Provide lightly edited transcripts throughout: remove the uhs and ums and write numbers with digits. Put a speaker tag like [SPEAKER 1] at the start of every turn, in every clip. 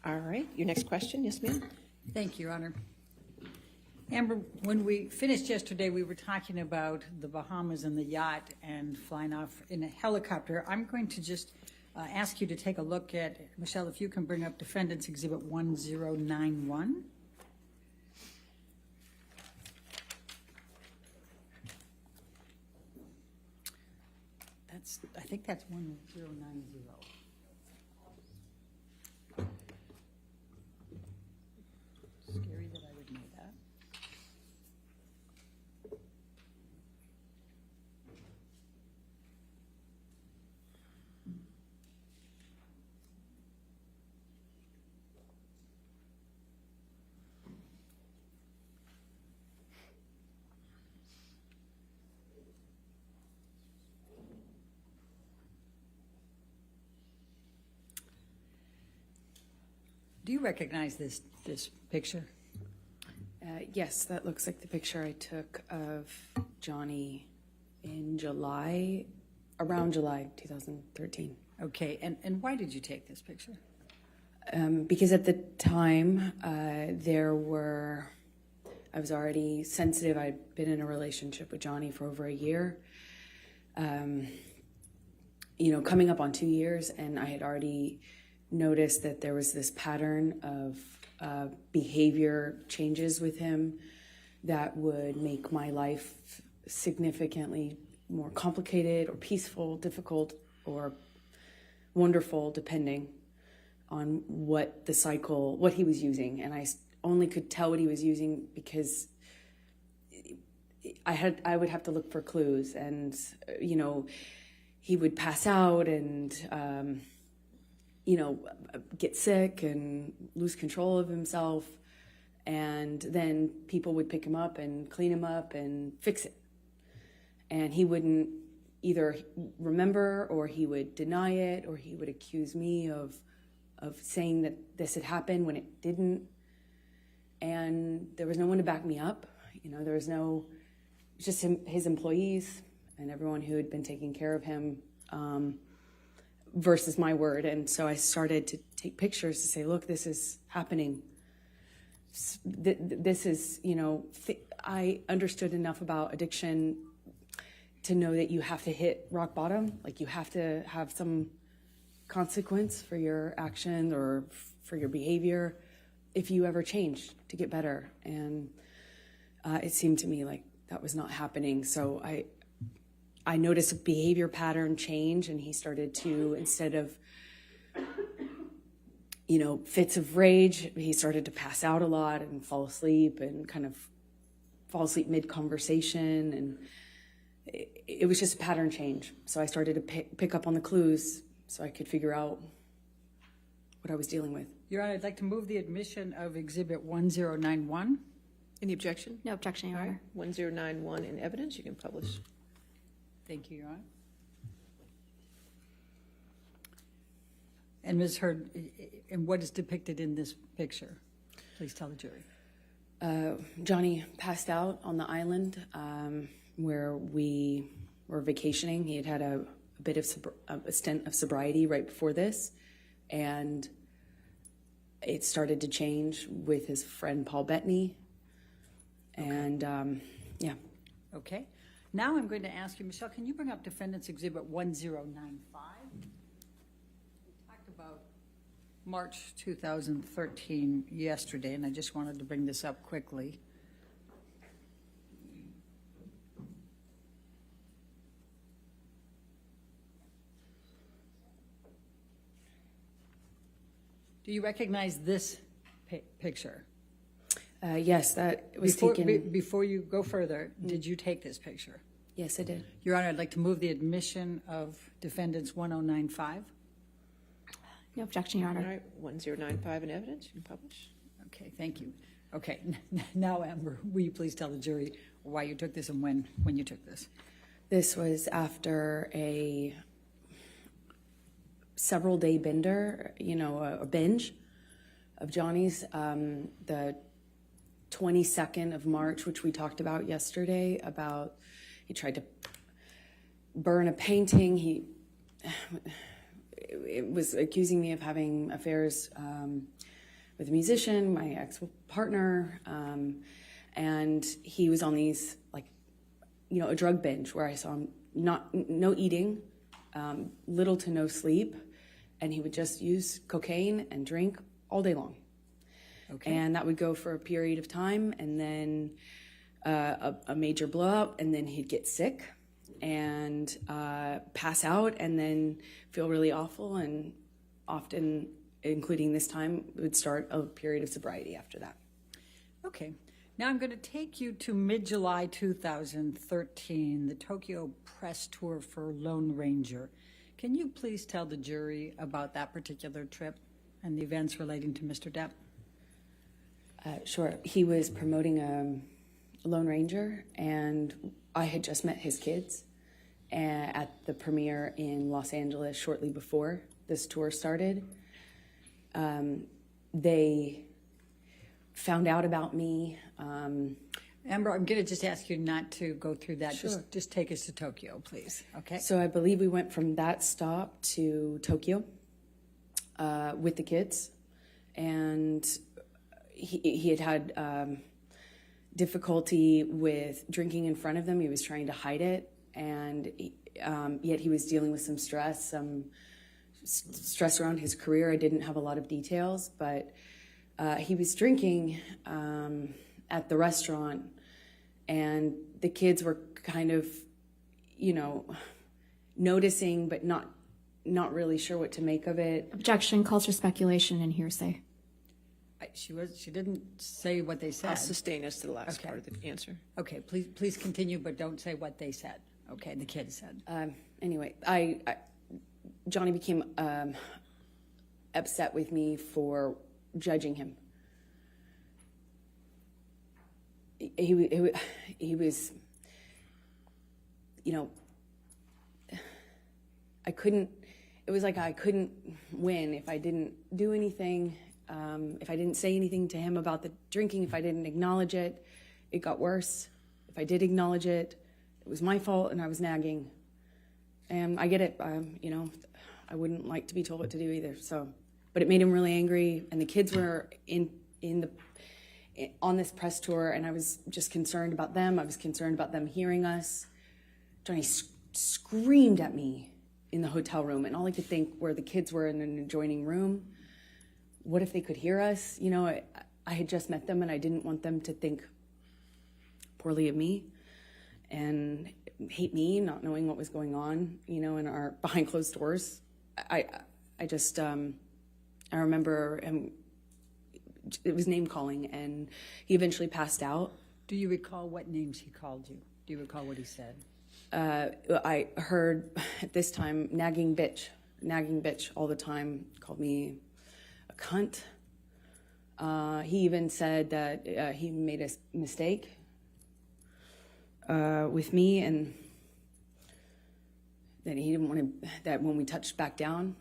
[SPEAKER 1] All right, your next question, yes, ma'am?
[SPEAKER 2] Thank you, Your Honor. Amber, when we finished yesterday, we were talking about the Bahamas and the yacht and flying off in a helicopter. I'm going to just ask you to take a look at, Michelle, if you can bring up Defendant's Exhibit 1091. I think that's 1090. Scary that I would know that. Do you recognize this picture?
[SPEAKER 3] Yes, that looks like the picture I took of Johnny in July, around July 2013.
[SPEAKER 2] Okay, and why did you take this picture?
[SPEAKER 3] Because at the time, I was already sensitive. I'd been in a relationship with Johnny for over a year, coming up on 2 years, and I had already noticed that there was this pattern of behavior changes with him that would make my life significantly more complicated or peaceful, difficult, or wonderful, depending on what he was using. And I only could tell what he was using because I would have to look for clues, and he would pass out and get sick and lose control of himself, and then people would pick him up and clean him up and fix it, and he wouldn't either remember, or he would deny it, or he would accuse me of saying that this had happened when it didn't, and there was no one to back me up. There was just his employees and everyone who had been taking care of him, versus my word. And so I started to take pictures to say, look, this is happening. This is, I understood enough about addiction to know that you have to hit rock bottom. Like, you have to have some consequence for your actions or for your behavior if you ever change to get better. And it seemed to me like that was not happening. So I noticed a behavior pattern change, and he started to, instead of, fits of rage, he started to pass out a lot and fall asleep mid-conversation, and it was just a pattern change. So I started to pick up on the clues so I could figure out what I was dealing with.
[SPEAKER 2] Your Honor, I'd like to move the admission of Exhibit 1091.
[SPEAKER 1] Any objection?
[SPEAKER 4] No objection, Your Honor.
[SPEAKER 1] 1091 in evidence, you can publish.
[SPEAKER 2] Thank you, Your Honor. And Ms. Hurd, and what is depicted in this picture? Please tell the jury.
[SPEAKER 3] Johnny passed out on the island where we were vacationing. He had a bit of a stint of sobriety right before this, and it started to change with his friend Paul Bettany. And yeah.
[SPEAKER 2] Okay. Now I'm going to ask you, Michelle, can you bring up Defendant's Exhibit 1095? We talked about March 2013 yesterday, and I just wanted to bring this up quickly. Do you recognize this picture?
[SPEAKER 3] Yes, that was taken.
[SPEAKER 2] Before you go further, did you take this picture?
[SPEAKER 3] Yes, I did.
[SPEAKER 2] Your Honor, I'd like to move the admission of Defendant's 1095.
[SPEAKER 4] No objection, Your Honor.
[SPEAKER 1] All right, 1095 in evidence, you can publish.
[SPEAKER 2] Okay, thank you. Okay, now, Amber, will you please tell the jury why you took this and when you took this?
[SPEAKER 3] This was after a several-day bender, a binge of Johnny's. The 22nd of March, which we talked about yesterday, about he tried to burn a painting. It was accusing me of having affairs with a musician, my ex-partner, and he was on these, like, you know, a drug binge where I saw him no eating, little to no sleep, and he would just use cocaine and drink all day long.
[SPEAKER 2] Okay.
[SPEAKER 3] And that would go for a period of time, and then a major blowout, and then he'd get sick and pass out, and then feel really awful, and often, including this time, would start a period of sobriety after that.
[SPEAKER 2] Okay. Now I'm going to take you to mid-July 2013, the Tokyo press tour for Lone Ranger. Can you please tell the jury about that particular trip and the events relating to Mr. Depp?
[SPEAKER 3] Sure. He was promoting Lone Ranger, and I had just met his kids at the premiere in Los Angeles shortly before this tour started. They found out about me.
[SPEAKER 2] Amber, I'm going to just ask you not to go through that.
[SPEAKER 3] Sure.
[SPEAKER 2] Just take us to Tokyo, please. Okay.
[SPEAKER 3] So I believe we went from that stop to Tokyo with the kids, and he had difficulty with drinking in front of them. He was trying to hide it, and yet he was dealing with some stress around his career. I didn't have a lot of details, but he was drinking at the restaurant, and the kids were kind of, you know, noticing, but not really sure what to make of it.
[SPEAKER 4] Objection calls for speculation and hearsay.
[SPEAKER 2] She didn't say what they said.
[SPEAKER 1] I'll sustain us to the last
[SPEAKER 2] Okay.
[SPEAKER 1] part of the answer.
[SPEAKER 2] Okay, please continue, but don't say what they said. Okay, the kids said.
[SPEAKER 3] Anyway, Johnny became upset with me for judging him. He was, you know, it was like I couldn't win if I didn't do anything, if I didn't say anything to him about the drinking, if I didn't acknowledge it, it got worse. If I did acknowledge it, it was my fault and I was nagging. And I get it, you know, I wouldn't like to be told what to do either. So, but it made him really angry, and the kids were on this press tour, and I was just concerned about them. I was concerned about them hearing us. Johnny screamed at me in the hotel room, and all I could think were the kids were in an adjoining room. What if they could hear us? You know, I had just met them, and I didn't want them to think poorly of me and hate me, not knowing what was going on, you know, in our behind closed doors. I remember him, it was name calling, and he eventually passed out.
[SPEAKER 2] Do you recall what names he called you? Do you recall what he said?
[SPEAKER 3] I heard at this time nagging bitch all the time. Called me a cunt. He even said that he made a mistake with me, and that he didn't want to, that when we touched back down,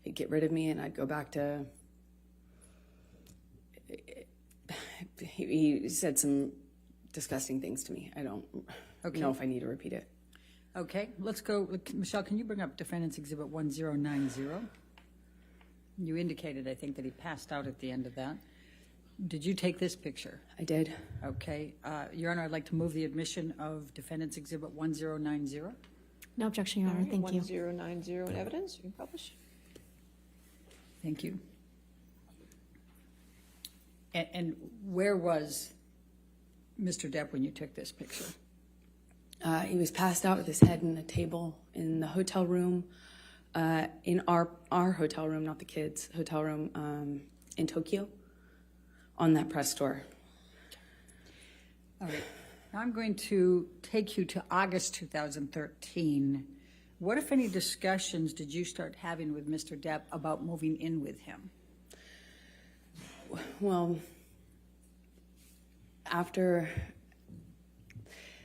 [SPEAKER 3] he'd get rid of me and I'd go back to, he said some disgusting things to me. I don't know if I need to repeat it.
[SPEAKER 2] Okay, let's go. Michelle, can you bring up Defendant's Exhibit 1090? You indicated, I think, that he passed out at the end of that. Did you take this picture?
[SPEAKER 3] I did.
[SPEAKER 2] Okay. Your Honor, I'd like to move the admission of Defendant's Exhibit 1090.
[SPEAKER 4] No objection, Your Honor.
[SPEAKER 1] All right,
[SPEAKER 4] Thank you.
[SPEAKER 1] 1090 in evidence, you can publish.
[SPEAKER 2] Thank you. And where was Mr. Depp when you took this picture?
[SPEAKER 3] He was passed out with his head in a table in the hotel room, in our hotel room, not the kids' hotel room, in Tokyo, on that press tour.
[SPEAKER 2] All right. Now I'm going to take you to August 2013. What, if any, discussions did you start having with Mr. Depp about moving in with him?
[SPEAKER 3] Well, after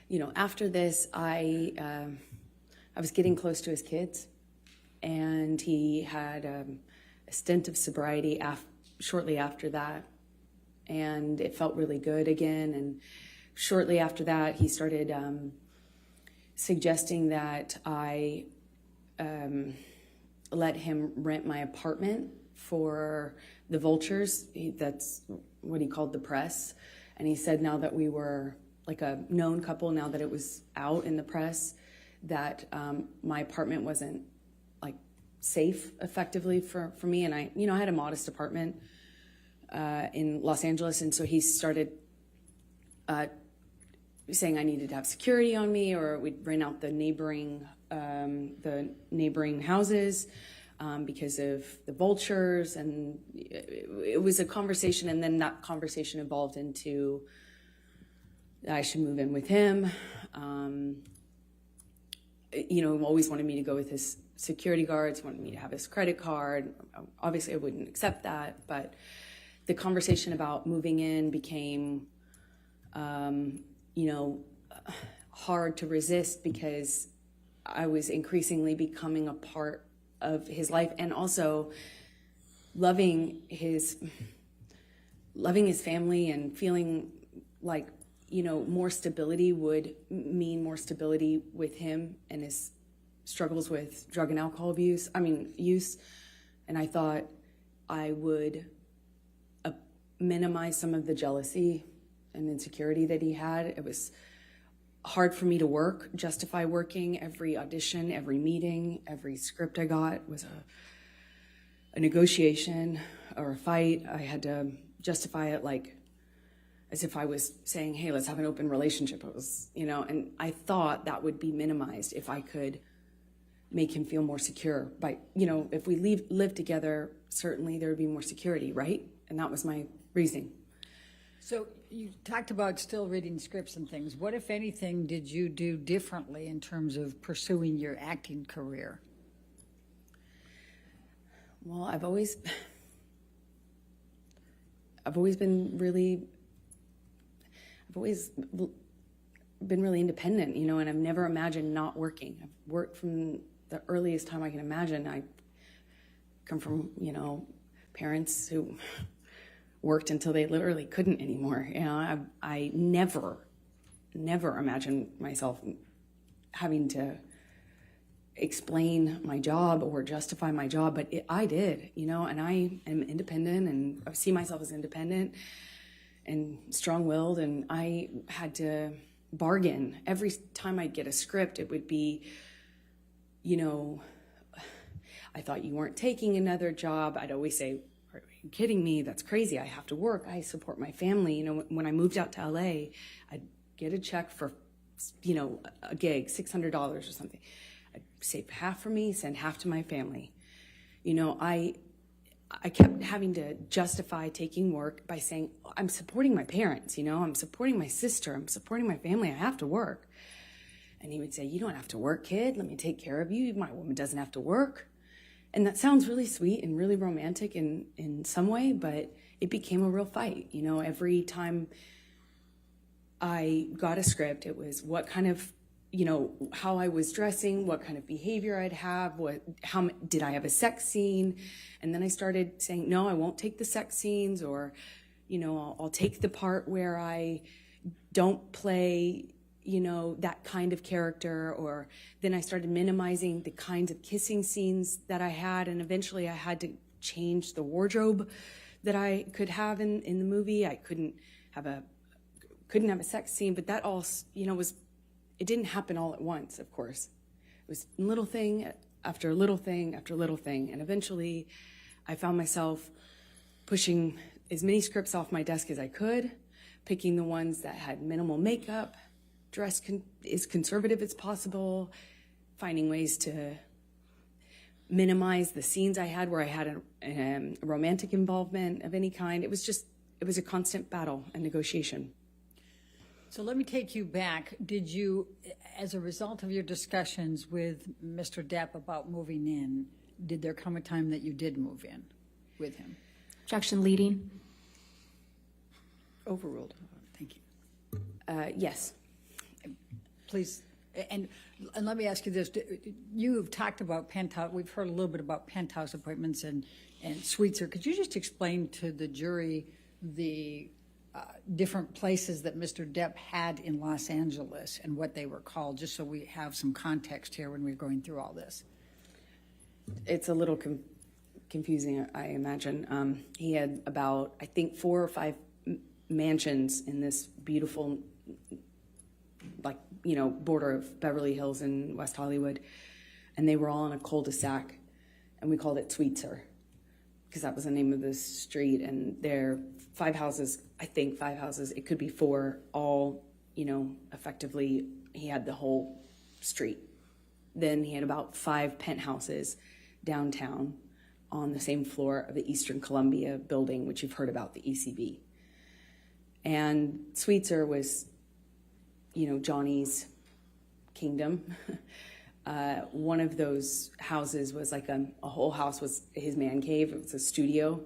[SPEAKER 3] this, I was getting close to his kids, and he had a stint of sobriety shortly after that, and it felt really good again. And shortly after that, he started suggesting that I let him rent my apartment for the vultures. That's what he called the press. And he said now that we were like a known couple, now that it was out in the press, that my apartment wasn't like safe effectively for me. And I had a modest apartment in Los Angeles. And so he started saying I needed to have security on me, or we'd rent out the neighboring houses because of the vultures. And it was a conversation, and then that conversation evolved into I should move in with him. Always wanted me to go with his security guards, wanted me to have his credit card. Obviously, I wouldn't accept that, but the conversation about moving in became, hard to resist because I was increasingly becoming a part of his life, and also loving his family and feeling like, more stability would mean more stability with him and his struggles with drug and alcohol use. And I thought I would minimize some of the jealousy and insecurity that he had. It was hard for me to justify working. Every audition, every meeting, every script I got was a negotiation or a fight. I had to justify it like as if I was saying, hey, let's have an open relationship. It was, and I thought that would be minimized if I could make him feel more secure. By, if we live together, certainly there would be more security, right? And that was my reasoning.
[SPEAKER 2] So you talked about still reading scripts and things. What, if anything, did you do differently in terms of pursuing your acting career?
[SPEAKER 3] Well, I've always been really independent, and I've never imagined not working. I've worked from the earliest time I can imagine. I come from, parents who worked until they literally couldn't anymore. I never imagined myself having to explain my job or justify my job, but I did, and I am independent, and I see myself as independent and strong-willed, and I had to bargain. Every time I'd get a script, it would be, I thought you weren't taking another job. I'd always say, are you kidding me? That's crazy. I have to work. I support my family. When I moved out to LA, I'd get a check for, a gig, $600 or something. I'd save half for me, send half to my family. I kept having to justify taking work by saying, I'm supporting my parents, I'm supporting my sister, I'm supporting my family, I have to work. And he would say, you don't have to work, kid, let me take care of you, my woman doesn't have to work. And that sounds really sweet and really romantic in some way, but it became a real fight. Every time I got a script, it was what kind of, how I was dressing, what kind of behavior I'd have, how did I have a sex scene? And then I started saying, no, I won't take the sex scenes, or, I'll take the part where I don't play, that kind of character. Or then I started minimizing the kinds of kissing scenes that I had. And eventually I had to change the wardrobe that I could have in the movie. I couldn't have a sex scene, but that all, it didn't happen all at once, of course. It was little thing after little thing after little thing. And eventually I found myself pushing as many scripts off my desk as I could, picking the ones that had minimal makeup, dressed as conservative as possible, finding ways to minimize the scenes I had where I had a romantic involvement of any kind. It was a constant battle and negotiation.
[SPEAKER 2] So let me take you back. Did you, as a result of your discussions with Mr. Depp about moving in, did there come a time that you did move in with him?
[SPEAKER 4] Objection leading.
[SPEAKER 2] Overruled. Thank you.
[SPEAKER 3] Yes.
[SPEAKER 2] Please, and let me ask you this. You've talked about penthouse, we've heard a little bit about penthouse appointments and suites. Could you just explain to the jury the different places that Mr. Depp had in Los Angeles and what they were called, just so we have some context here when we're going through all this?
[SPEAKER 3] It's a little confusing, I imagine. He had about, I think, 4 or 5 mansions in this beautiful, border of Beverly Hills and West Hollywood. And they were all in a cul-de-sac, and we called it Sweetser, because that was the name of the street. And there 5 houses, I think 5 houses, it could be 4, all, effectively, he had the whole street. Then he had about 5 penthouses downtown on the same floor of the Eastern Columbia building, which you've heard about, the ECB. And Sweetser was, Johnny's kingdom. One of those houses was like a whole house was his man cave. It was a studio,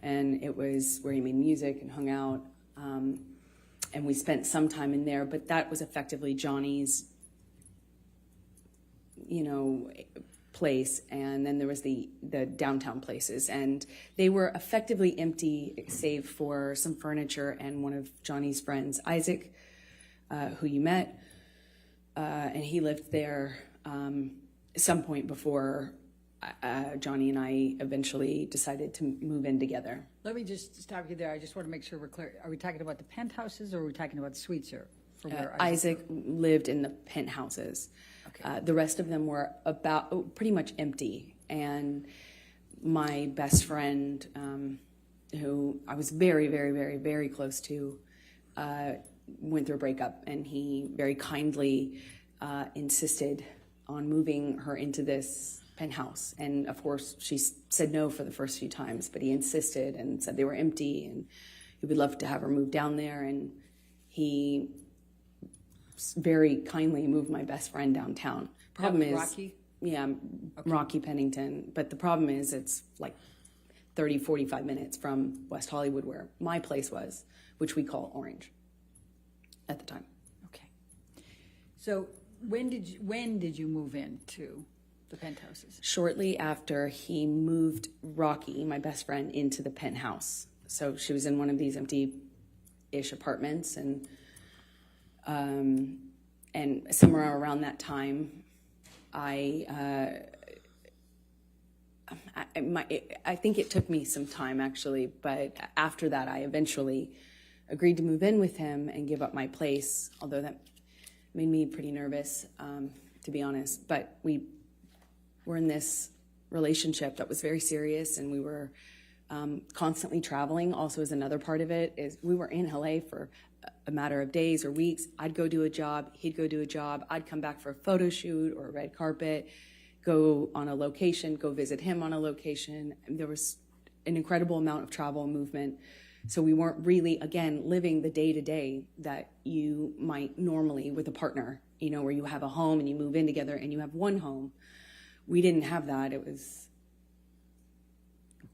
[SPEAKER 3] and it was where he made music and hung out. And we spent some time in there, but that was effectively Johnny's, place. And then there was the downtown places, and they were effectively empty save for some furniture and one of Johnny's friends, Isaac, who you met, and he lived there some point before Johnny and I eventually decided to move in together.
[SPEAKER 2] Let me just stop you there. I just want to make sure we're clear. Are we talking about the penthouses, or are we talking about Sweetser? For where
[SPEAKER 3] Isaac lived in the penthouses.
[SPEAKER 2] Okay.
[SPEAKER 3] The rest of them were pretty much empty. And my best friend, who I was very, very, very, very close to, went through a breakup, and he very kindly insisted on moving her into this penthouse. And of course, she said no for the first few times, but he insisted and said they were empty, and he would love to have her move down there. And he very kindly moved my best friend downtown. Problem is,
[SPEAKER 2] Rocky?
[SPEAKER 3] Yeah, okay. Rocky Pennington. But the problem is it's like 30, 45 minutes from West Hollywood, where my place was, which we call Orange at the time.
[SPEAKER 2] Okay. So when did you move into the penthouses?
[SPEAKER 3] Shortly after he moved Rocky, my best friend, into the penthouse. So she was in one of these empty-ish apartments, and somewhere around that time, I think it took me some time, actually, but after that, I eventually agreed to move in with him and give up my place, although that made me pretty nervous, to be honest. But we were in this relationship that was very serious, and we were constantly traveling. Also, as another part of it, is we were in LA for a matter of days or weeks. I'd go do a job, he'd go do a job, I'd come back for a photo shoot or a red carpet, go on a location, go visit him on a location. And there was an incredible amount of travel and movement. So we weren't really, again, living the day-to-day that you might normally with a partner, where you have a home and you move in together and you have one home. We didn't have that. It was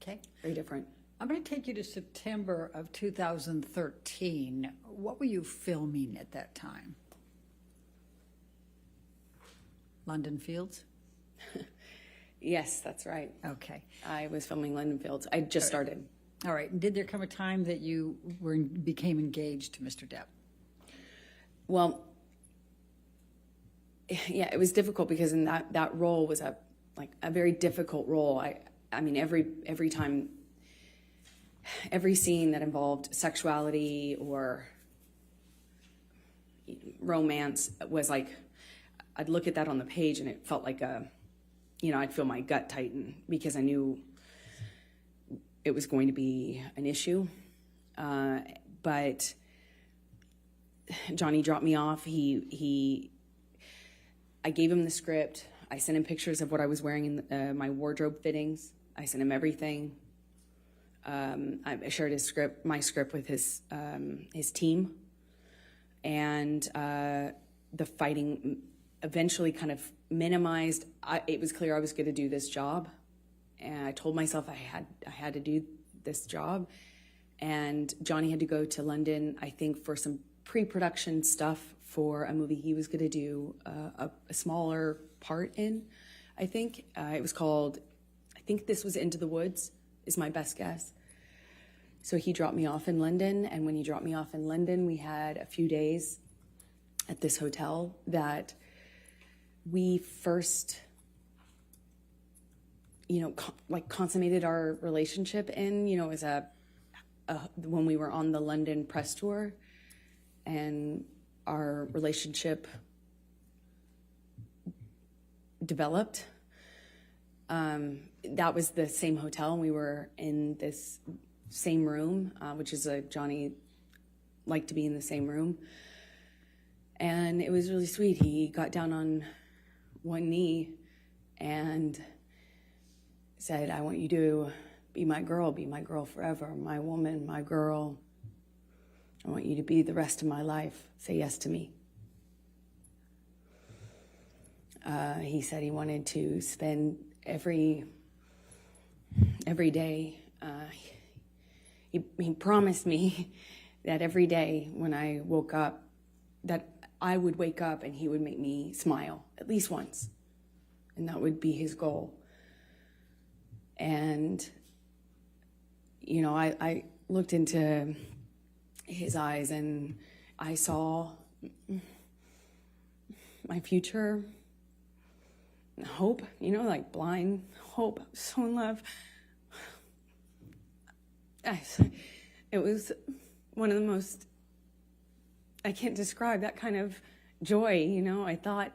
[SPEAKER 2] okay,
[SPEAKER 3] very different.
[SPEAKER 2] I'm going to take you to September of 2013. What were you filming at that time? London Fields?
[SPEAKER 3] Yes, that's right.
[SPEAKER 2] Okay.
[SPEAKER 3] I was filming London Fields. I just started.
[SPEAKER 2] All right. And did there come a time that you became engaged to Mr. Depp?
[SPEAKER 3] Well, yeah, it was difficult because in that role was a very difficult role. I mean, every time, every scene that involved sexuality or romance was like, I'd look at that on the page and it felt like I'd feel my gut tighten because I knew it was going to be an issue. But Johnny dropped me off. I gave him the script. I sent him pictures of what I was wearing in my wardrobe fittings. I sent him everything. I shared my script with his team, and the fighting eventually kind of minimized. It was clear I was going to do this job, and I told myself I had to do this job. And Johnny had to go to London, I think, for some pre-production stuff for a movie he was going to do a smaller part in. I think it was called. I think this was Into the Woods, is my best guess. So he dropped me off in London, and when he dropped me off in London, we had a few days at this hotel that we first consummated our relationship in, as when we were on the London press tour, and our relationship developed. That was the same hotel, and we were in this same room, which is Johnny liked to be in the same room. And it was really sweet. He got down on one knee and said, I want you to be my girl forever, my woman, my girl. I want you to be the rest of my life. Say yes to me. He said he wanted to spend every day. He promised me that every day when I woke up, that I would wake up and he would make me smile at least once. And that would be his goal. And, I looked into his eyes and I saw my future, hope, like blind hope. I was so in love. It was one of the most, I can't describe that kind of joy, I thought,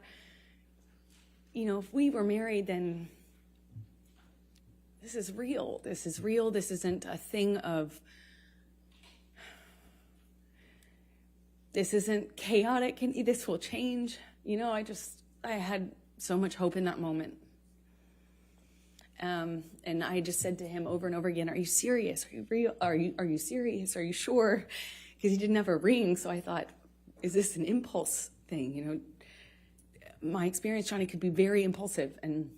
[SPEAKER 3] if we were married, then this is real. This is real. This isn't a thing of, this isn't chaotic. This will change. I had so much hope in that moment. And I just said to him over and over again, are you serious? Are you real? Are you serious? Are you sure? Because he didn't have a ring. So I thought, is this an impulse thing? My experience, Johnny, could be very impulsive. And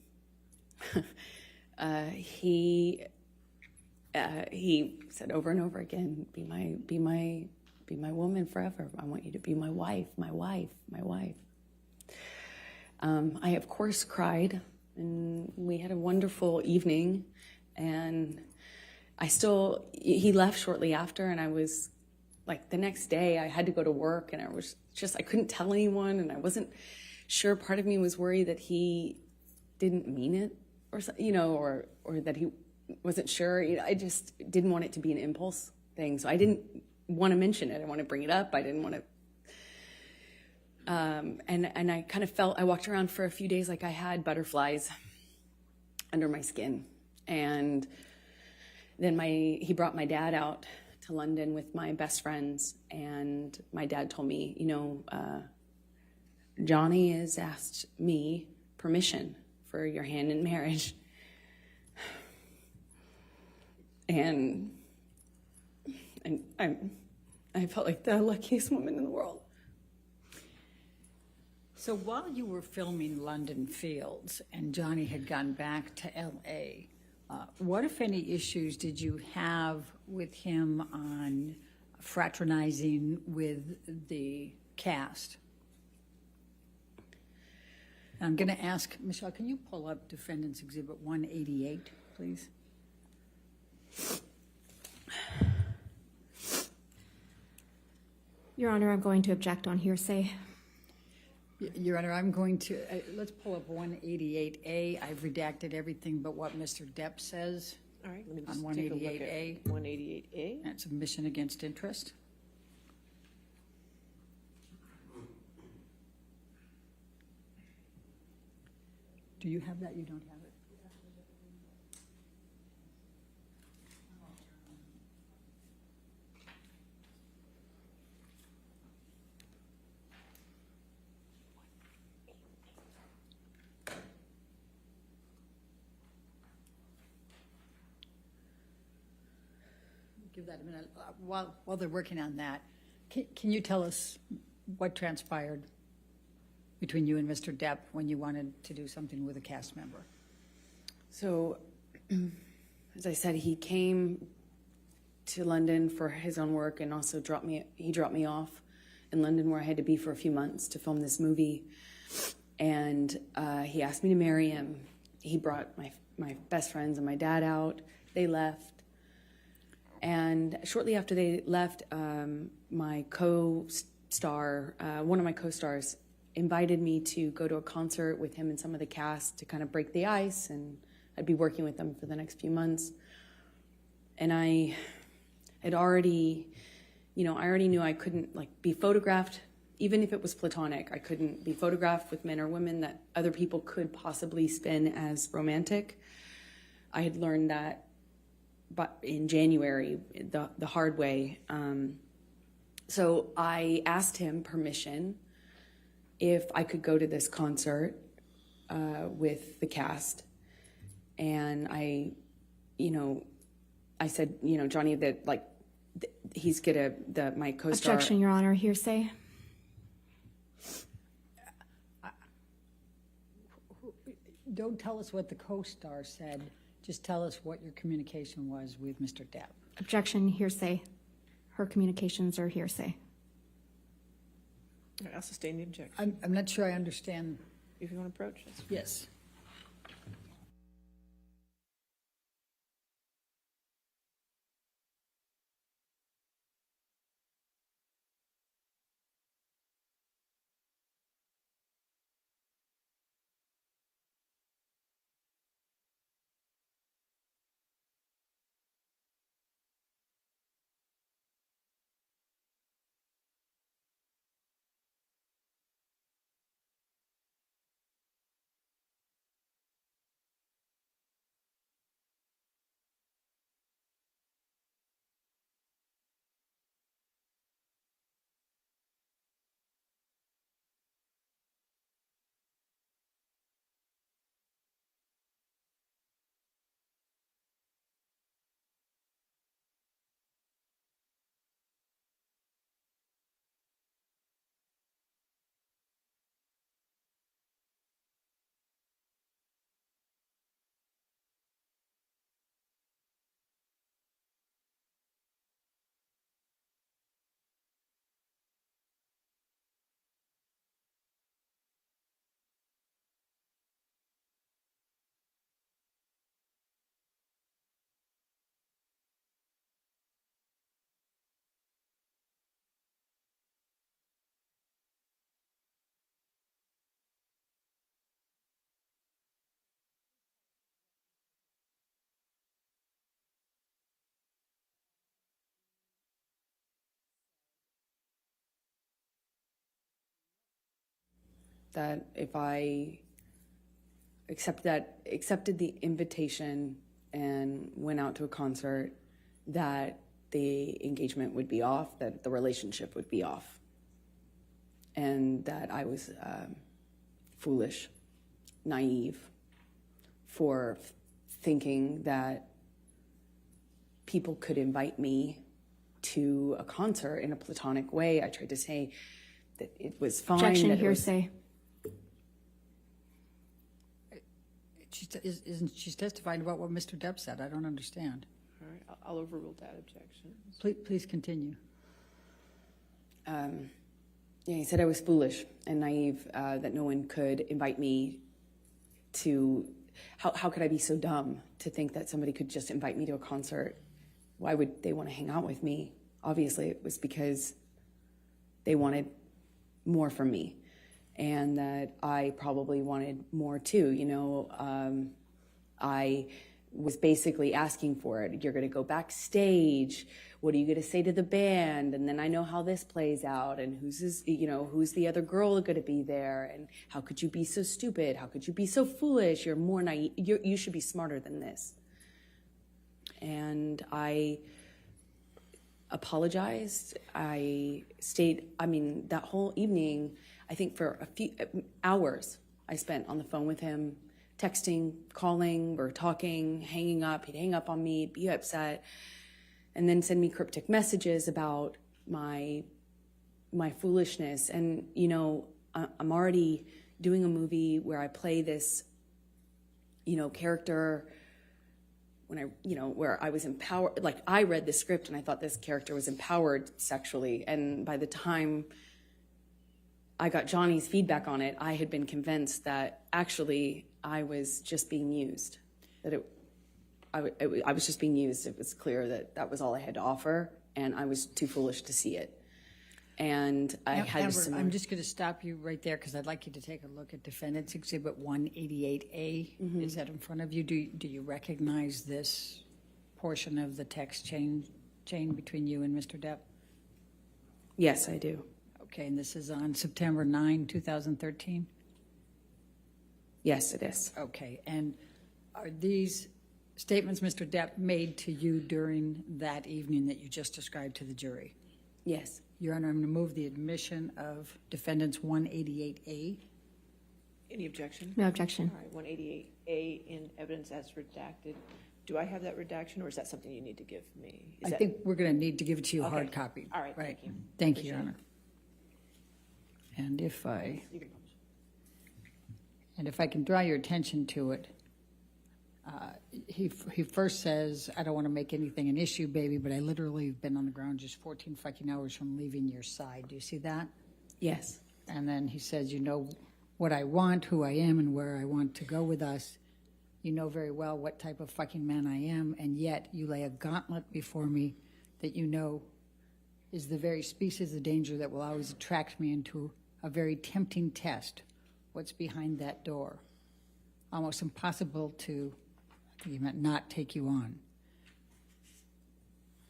[SPEAKER 3] he said over and over again, be my woman forever. I want you to be my wife, my wife, my wife. I, of course, cried, and we had a wonderful evening, and he left shortly after, and I was, the next day, I had to go to work, and I couldn't tell anyone, and I wasn't sure. Part of me was worried that he didn't mean it, or that he wasn't sure. I just didn't want it to be an impulse thing, so I didn't want to mention it. I didn't want to bring it up. I didn't want to. And I kind of felt, I walked around for a few days like I had butterflies under my skin. And then he brought my dad out to London with my best friends. And my dad told me, Johnny has asked me permission for your hand in marriage. And I felt like the luckiest woman in the world.
[SPEAKER 2] So while you were filming London Fields and Johnny had gone back to L.A., what, if any, issues did you have with him on fraternizing with the cast? I'm going to ask, Michelle, can you pull up Defendant's Exhibit 188, please?
[SPEAKER 4] Your Honor, I'm going to object on hearsay.
[SPEAKER 2] Your Honor, I'm going to, let's pull up 188A. I've redacted everything but what Mr. Depp says.
[SPEAKER 1] All right, let me
[SPEAKER 2] On
[SPEAKER 1] just take a look
[SPEAKER 2] 188A.
[SPEAKER 1] at 188A.
[SPEAKER 2] That's submission against interest. Do you have that? You don't have it? Give that a minute. While they're working on that, can you tell us what transpired between you and Mr. Depp when you wanted to do something with a cast member?
[SPEAKER 3] So, as I said, he came to London for his own work and also dropped me off in London, where I had to be for a few months to film this movie. And he asked me to marry him. He brought my best friends and my dad out. They left. And shortly after they left, my co-star, one of my co-stars, invited me to go to a concert with him and some of the cast to kind of break the ice and I'd be working with them for the next few months. And I had already, I already knew I couldn't be photographed, even if it was platonic. I couldn't be photographed with men or women that other people could possibly spin as romantic. I had learned that but in January, the hard way. So I asked him permission if I could go to this concert with the cast. And I said, Johnny, that he's my co-star.
[SPEAKER 4] Objection, Your Honor. Hearsay.
[SPEAKER 2] Don't tell us what the co-star said. Just tell us what your communication was with Mr. Depp.
[SPEAKER 4] Objection, hearsay. Her communications are hearsay.
[SPEAKER 1] I'll sustain the objection.
[SPEAKER 2] I'm not sure I understand.
[SPEAKER 1] If you want to approach this.
[SPEAKER 2] Yes.
[SPEAKER 3] That if I accepted the invitation and went out to a concert, that the engagement would be off, that the relationship would be off, and that I was foolish, naive, for thinking that people could invite me to a concert in a platonic way. I tried to say that it was fine.
[SPEAKER 4] Objection, hearsay.
[SPEAKER 2] She's testifying about what Mr. Depp said. I don't understand.
[SPEAKER 1] All right, I'll overrule that objection.
[SPEAKER 2] Please continue.
[SPEAKER 3] He said I was foolish and naive, that no one could invite me to. How could I be so dumb to think that somebody could just invite me to a concert? Why would they want to hang out with me? Obviously, it was because they wanted more from me, and that I probably wanted more too. I was basically asking for it. You're going to go backstage. What are you going to say to the band? And then I know how this plays out, and who's the other girl going to be there? And how could you be so stupid? How could you be so foolish? You're more naive. You should be smarter than this. And I apologized. I stayed, that whole evening, I think for a few hours I spent on the phone with him, texting, calling, or talking, hanging up. He'd hang up on me, be upset, and then send me cryptic messages about my foolishness. And, I'm already doing a movie where I play this, character where I was empowered. I read the script and I thought this character was empowered sexually. And by the time I got Johnny's feedback on it, I had been convinced that actually I was just being used, that I was just being used. It was clear that that was all I had to offer, and I was too foolish to see it. and I had a
[SPEAKER 2] Amber,
[SPEAKER 3] similar.
[SPEAKER 2] I'm just going to stop you right there because I'd like you to take a look at Defendant's Exhibit 188A. Is that in front of you? Do you recognize this portion of the text chain between you and Mr. Depp?
[SPEAKER 3] Yes, I do.
[SPEAKER 2] Okay, and this is on September 9, 2013?
[SPEAKER 3] Yes, it is.
[SPEAKER 2] Okay, and are these statements Mr. Depp made to you during that evening that you just described to the jury?
[SPEAKER 3] Yes.
[SPEAKER 2] Your Honor, I'm going to move the admission of Defendant's 188A.
[SPEAKER 1] Any objection?
[SPEAKER 4] No objection.
[SPEAKER 1] All right, 188A in evidence as redacted. Do I have that redaction, or is that something you need to give me?
[SPEAKER 2] I think we're going to need to give it to you a hard
[SPEAKER 1] Okay.
[SPEAKER 2] copy.
[SPEAKER 1] All right, thank you.
[SPEAKER 2] Thank you, Your
[SPEAKER 1] Appreciate
[SPEAKER 2] Honor. And if I
[SPEAKER 1] You can
[SPEAKER 2] can draw your attention to it, he first says, I don't want to make anything an issue, baby, but I literally have been on the ground just 14 fucking hours from leaving your side. Do you see that?
[SPEAKER 3] Yes.
[SPEAKER 2] And then he says, you know what I want, who I am, and where I want to go with us. You know very well what type of fucking man I am, and yet you lay a gauntlet before me that you know is the very species of danger that will always attract me into a very tempting test. What's behind that door? Almost impossible to, I think he meant not take you on.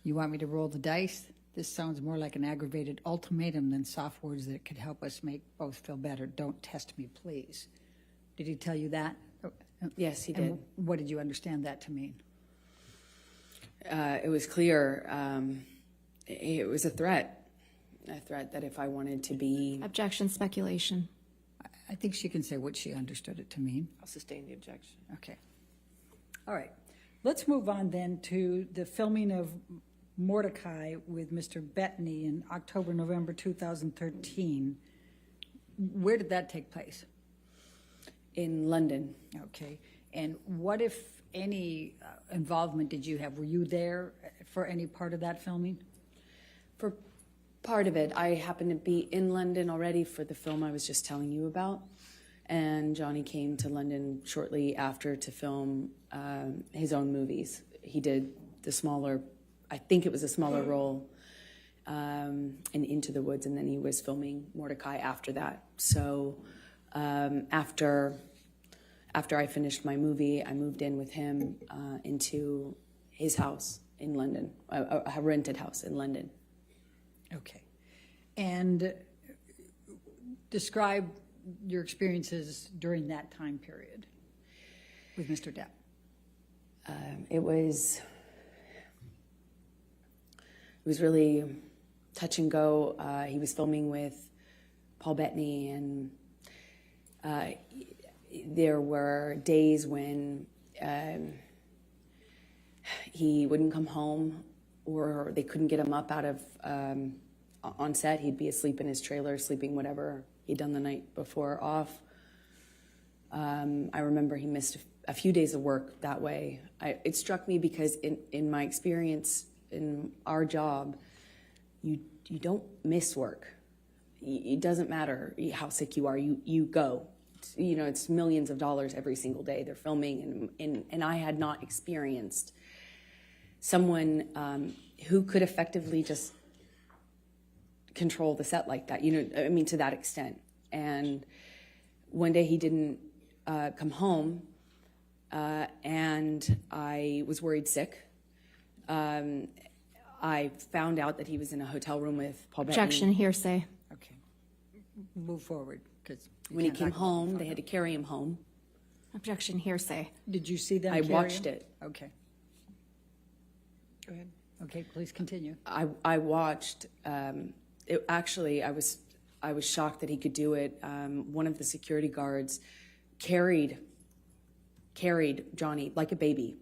[SPEAKER 2] You want me to roll the dice? This sounds more like an aggravated ultimatum than soft words that could help us make both feel better. Don't test me, please. Did he tell you that?
[SPEAKER 3] Yes, he
[SPEAKER 2] And
[SPEAKER 3] did.
[SPEAKER 2] what did you understand that to mean?
[SPEAKER 3] It was clear. It was a threat that if I wanted to be.
[SPEAKER 4] Objection, speculation.
[SPEAKER 2] I think she can say what she understood it to mean.
[SPEAKER 1] I'll sustain the objection.
[SPEAKER 2] Okay. All right. Let's move on then to the filming of Mordecai with Mr. Bettany in October, November 2013. Where did that take place?
[SPEAKER 3] In London.
[SPEAKER 2] Okay. And what, if any, involvement did you have? Were you there for any part of that filming?
[SPEAKER 3] For part of it, I happened to be in London already for the film I was just telling you about. And Johnny came to London shortly after to film his own movies. He did the smaller, I think it was a smaller role in Into the Woods, and then he was filming Mordecai after that. So after I finished my movie, I moved in with him into his house in London, a rented house in London.
[SPEAKER 2] Okay. And describe your experiences during that time period with Mr. Depp.
[SPEAKER 3] It was really touch and go. He was filming with Paul Bettany, and there were days when he wouldn't come home, or they couldn't get him up out of on set. He'd be asleep in his trailer, sleeping whatever he'd done the night before off. I remember he missed a few days of work that way. It struck me because in my experience in our job, you don't miss work. It doesn't matter how sick you are. You go. You know, it's millions of dollars every single day they're filming, and I had not experienced someone who could effectively just control the set like that. You know, I mean, to that extent. And one day he didn't come home, and I was worried sick. I found out that he was in a hotel room with Paul Bettany.
[SPEAKER 4] Objection, hearsay.
[SPEAKER 2] Okay. Move forward. Because
[SPEAKER 3] When he came home, they had to carry him home.
[SPEAKER 4] Objection, hearsay.
[SPEAKER 2] Did you see them
[SPEAKER 3] I
[SPEAKER 2] carry
[SPEAKER 3] watched
[SPEAKER 2] him?
[SPEAKER 3] it.
[SPEAKER 2] Okay.
[SPEAKER 1] Go ahead.
[SPEAKER 2] Okay, please continue.
[SPEAKER 3] I watched. Actually, I was shocked that he could do it. One of the security guards carried Johnny like a baby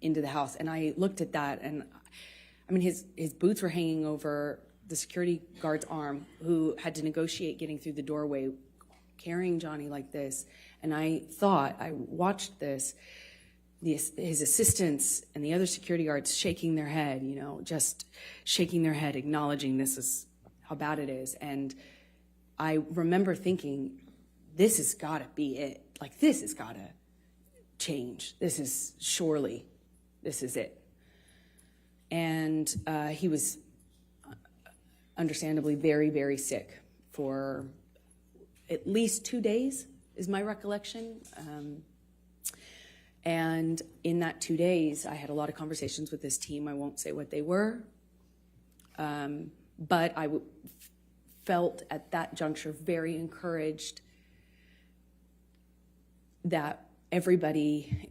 [SPEAKER 3] into the house, and I looked at that, and I mean his boots were hanging over the security guard's arm, who had to negotiate getting through the doorway, carrying Johnny like this. And I watched this. His assistants and the other security guards shaking their head, you know, just shaking their head, acknowledging this is how bad it is. And I remember thinking, this has got to be it. Like, this has got to change. This is it. And he was understandably very, very sick for at least 2 days, is my recollection. And in that 2 days, I had a lot of conversations with this team. I won't say what they were, but I felt at that juncture very encouraged that everybody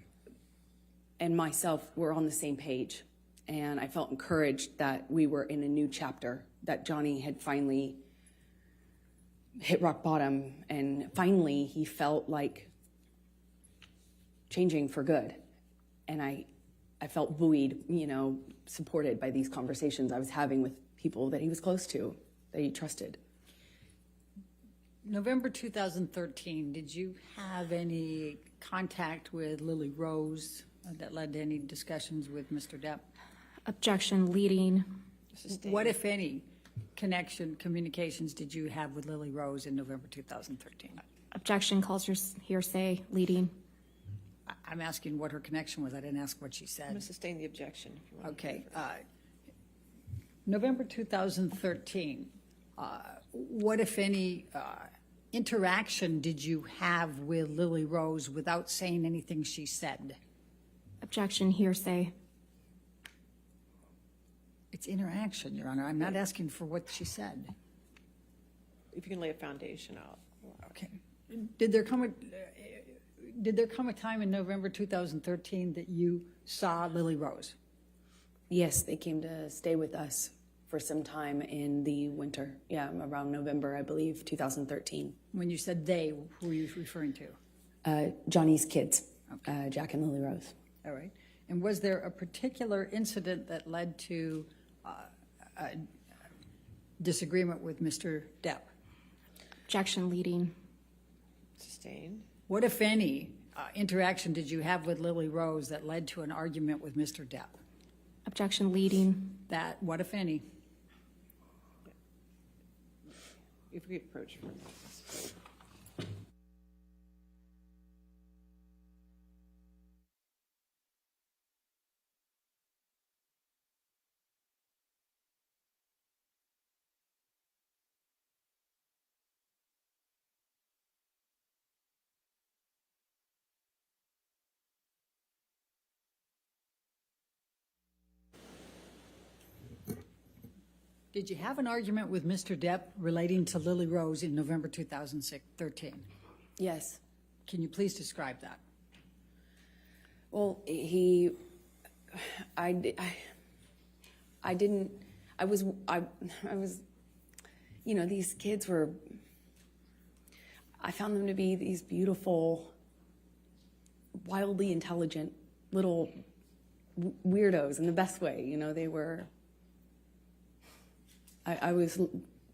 [SPEAKER 3] and myself were on the same page. And I felt encouraged that we were in a new chapter, that Johnny had finally hit rock bottom, and finally he felt like changing for good. And I felt buoyed, supported by these conversations I was having with people that he was close to, that he trusted.
[SPEAKER 2] November 2013, did you have any contact with Lily Rose that led to any discussions with Mr. Depp?
[SPEAKER 4] Objection leading.
[SPEAKER 1] Sustained.
[SPEAKER 2] What, if any, communications did you have with Lily Rose in November 2013?
[SPEAKER 4] Objection calls your hearsay leading.
[SPEAKER 2] I'm asking what her connection was. I didn't ask what she
[SPEAKER 1] I'm
[SPEAKER 2] said.
[SPEAKER 1] going to sustain the objection. If you want.
[SPEAKER 2] Okay. November 2013, what, if any, interaction did you have with Lily Rose without saying anything she said?
[SPEAKER 4] Objection hearsay.
[SPEAKER 2] It's interaction, Your Honor. I'm not asking for what she said.
[SPEAKER 1] If you can lay a foundation out.
[SPEAKER 2] Okay. Did there come a time in November 2013 that you saw Lily Rose?
[SPEAKER 3] Yes, they came to stay with us for some time in the winter. Yeah, around November, I believe, 2013.
[SPEAKER 2] When you said they, who were you referring to?
[SPEAKER 3] Johnny's kids, Jack and Lily Rose.
[SPEAKER 2] All right. And was there a particular incident that led to a disagreement with Mr. Depp?
[SPEAKER 4] Objection leading.
[SPEAKER 1] Sustained.
[SPEAKER 2] What, if any, interaction did you have with Lily Rose that led to an argument with Mr. Depp?
[SPEAKER 4] Objection leading.
[SPEAKER 2] That, what, if any?
[SPEAKER 1] If we approach for a moment.
[SPEAKER 2] Did you have an argument with Mr. Depp relating to Lily Rose in November 2013?
[SPEAKER 3] Yes.
[SPEAKER 2] Can you please describe that?
[SPEAKER 3] Well, I was, these kids were, I found them to be these beautiful, wildly intelligent little weirdos in the best way. They were, I was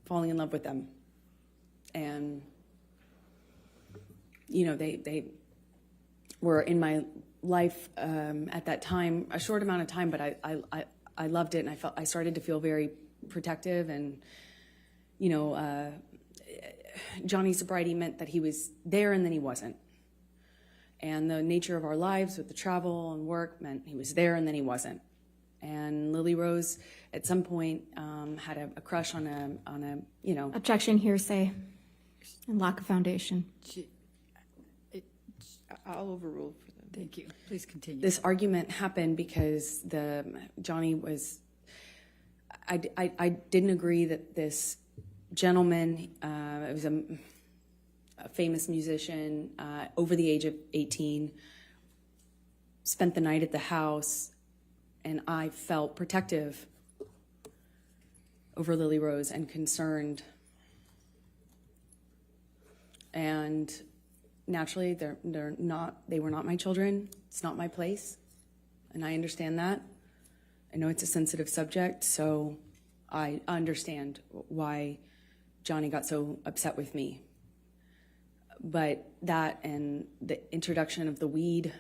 [SPEAKER 3] falling in love with them. And, they were in my life at that time, a short amount of time, but I loved it, and I started to feel very protective. And, Johnny's sobriety meant that he was there and then he wasn't. And the nature of our lives with the travel and work meant he was there and then he wasn't. And Lily Rose, at some point, had a crush on a.
[SPEAKER 4] Objection hearsay and lack of foundation.
[SPEAKER 1] I'll overrule for them.
[SPEAKER 2] Thank you. Please continue.
[SPEAKER 3] This argument happened because Johnny was. I didn't agree that this gentleman, it was a famous musician, over the age of 18, spent the night at the house, and I felt protective over Lily Rose and concerned. And naturally, they were not my children. It's not my place, and I understand that. I know it's a sensitive subject, so I understand why Johnny got so upset with me. But that and the introduction of the weed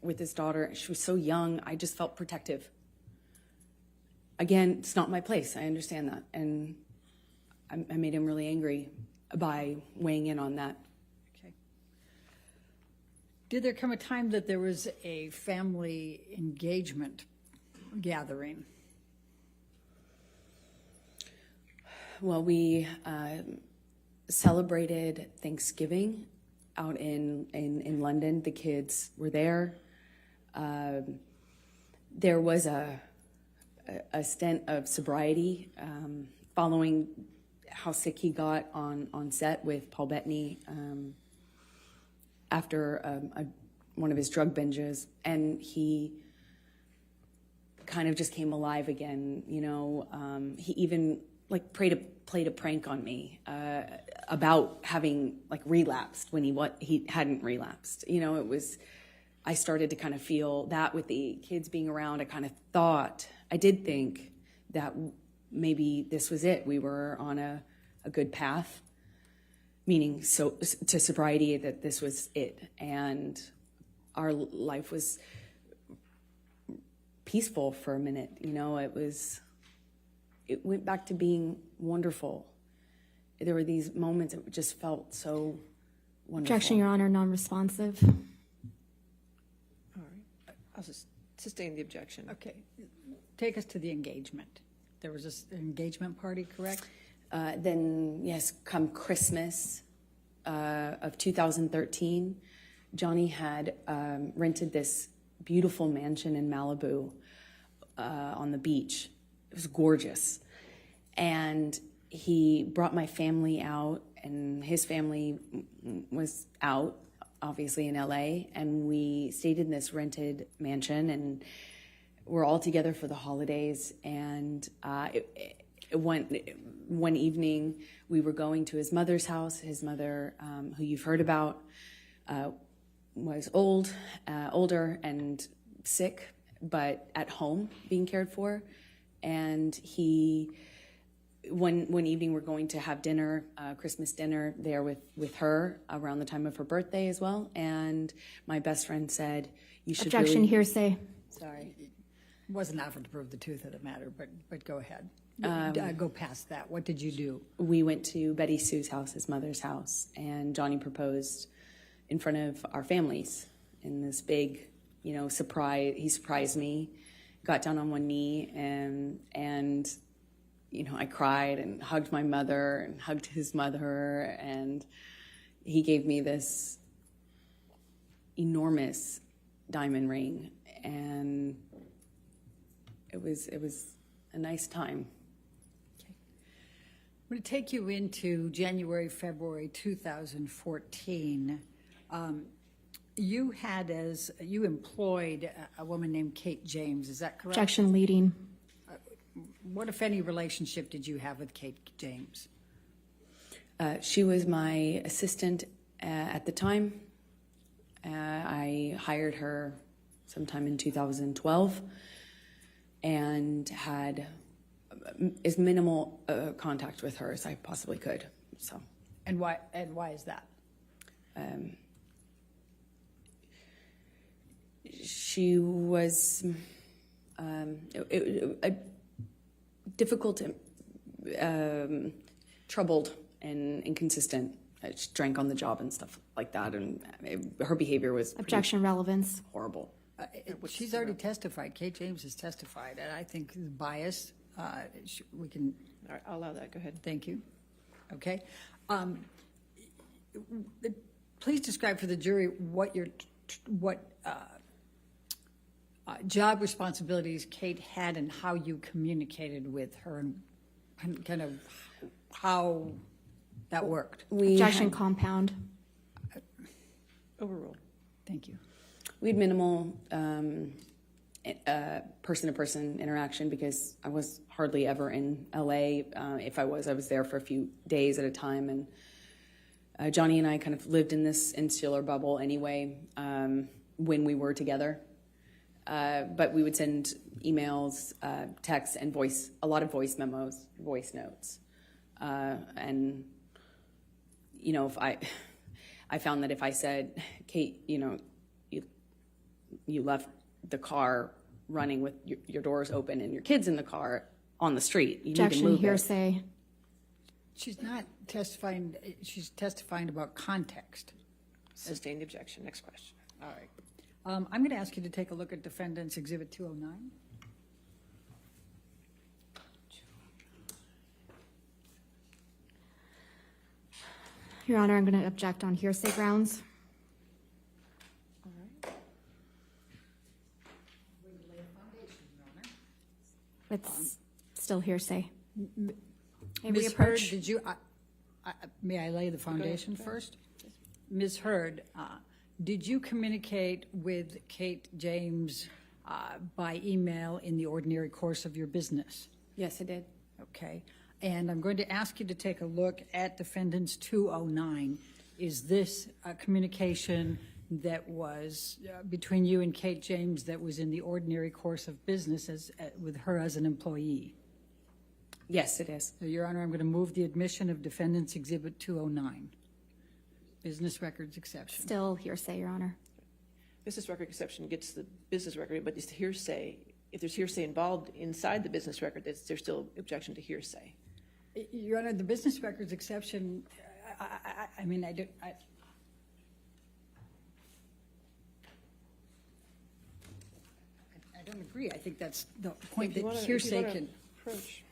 [SPEAKER 3] with his daughter, she was so young, I just felt protective. Again, it's not my place. I understand that. And I made him really angry by weighing in on that.
[SPEAKER 2] Okay. Did there come a time that there was a family engagement gathering?
[SPEAKER 3] Well, we celebrated Thanksgiving out in London. The kids were there. There was a stint of sobriety following how sick he got on set with Paul Bettany after one of his drug binges, and he kind of just came alive again. You know, he even like played a prank on me about having like relapsed when he hadn't relapsed. You know, I started to kind of feel that with the kids being around. I did think that maybe this was it. We were on a good path, meaning to sobriety, that this was it. And our life was peaceful for a minute. You know, it went back to being wonderful. There were these moments that just felt so wonderful.
[SPEAKER 4] Objection, Your Honor, non-responsive.
[SPEAKER 1] All right. I'll just sustain the objection.
[SPEAKER 2] Okay. Take us to the engagement. There was this engagement party, correct?
[SPEAKER 3] Then, yes, come Christmas of 2013, Johnny had rented this beautiful mansion in Malibu on the beach. It was gorgeous. And he brought my family out, and his family was out, obviously, in LA. And we stayed in this rented mansion, and we're all together for the holidays. And one evening, we were going to his mother's house. His mother, who you've heard about, was older and sick, but at home being cared for. And one evening we're going to have dinner, Christmas dinner there with her around the time of her birthday as well. And my best friend said, "You should."
[SPEAKER 4] Objection, hearsay.
[SPEAKER 3] Sorry.
[SPEAKER 2] It wasn't offered to prove the truth of the matter, but go ahead. Go past that. What did you do?
[SPEAKER 3] We went to Betty Sue's house, his mother's house, and Johnny proposed in front of our families in this big, surprise. He surprised me, got down on one knee, and I cried and hugged my mother and hugged his mother, and he gave me this enormous diamond ring, and it was a nice time.
[SPEAKER 2] I'm going to take you into January, February 2014. You employed a woman named Kate James, is that correct?
[SPEAKER 4] Objection, leading.
[SPEAKER 2] What, if any, relationship did you have with Kate James?
[SPEAKER 3] She was my assistant at the time. I hired her sometime in 2012 and had as minimal contact with her as I possibly could. So.
[SPEAKER 2] And why is that?
[SPEAKER 3] She was difficult, troubled, and inconsistent. She drank on the job and stuff like that, and her behavior was
[SPEAKER 4] Objection, relevance.
[SPEAKER 3] horrible.
[SPEAKER 2] She's already testified. Kate James has testified, and I think the bias, we can...
[SPEAKER 1] All right, I'll allow that. Go ahead.
[SPEAKER 2] Thank you. Okay. Please describe for the jury what job responsibilities Kate had and how you communicated with her and kind of how that worked.
[SPEAKER 4] Objection, compound.
[SPEAKER 1] Overruled.
[SPEAKER 2] Thank you.
[SPEAKER 3] We had minimal person-to-person interaction because I was hardly ever in LA. If I was there for a few days at a time. And Johnny and I kind of lived in this insular bubble anyway when we were together. But we would send emails, texts, and a lot of voice memos, voice notes. And, if I found that if I said, Kate, you left the car running with your doors open and your kids in the car on the street. You
[SPEAKER 4] Objection,
[SPEAKER 3] need to move
[SPEAKER 4] hearsay.
[SPEAKER 2] She's not testifying. She's testifying about context.
[SPEAKER 1] Sustain the objection. Next question.
[SPEAKER 2] All right. I'm going to ask you to take a look at Defendant's Exhibit 209.
[SPEAKER 4] Your Honor, I'm going to object on hearsay grounds. It's still hearsay. May we
[SPEAKER 2] Ms. Hurd,
[SPEAKER 4] approach?
[SPEAKER 2] did you, may I lay the foundation first? Ms. Hurd, did you communicate with Kate James by email in the ordinary course of your business?
[SPEAKER 3] Yes, I did.
[SPEAKER 2] Okay. And I'm going to ask you to take a look at Defendants 209. Is this a communication that was between you and Kate James that was in the ordinary course of business with her as an employee?
[SPEAKER 3] Yes, it is.
[SPEAKER 2] So, Your Honor, I'm going to move the admission of Defendants Exhibit 209. Business records exception.
[SPEAKER 4] Still hearsay, Your Honor.
[SPEAKER 1] Business record exception gets the business record, but it's hearsay. If there's hearsay involved inside the business record, there's still objection to hearsay.
[SPEAKER 2] Your Honor, the business records exception, I mean, I don't agree. I think that's the point that hearsay can.
[SPEAKER 1] Approach.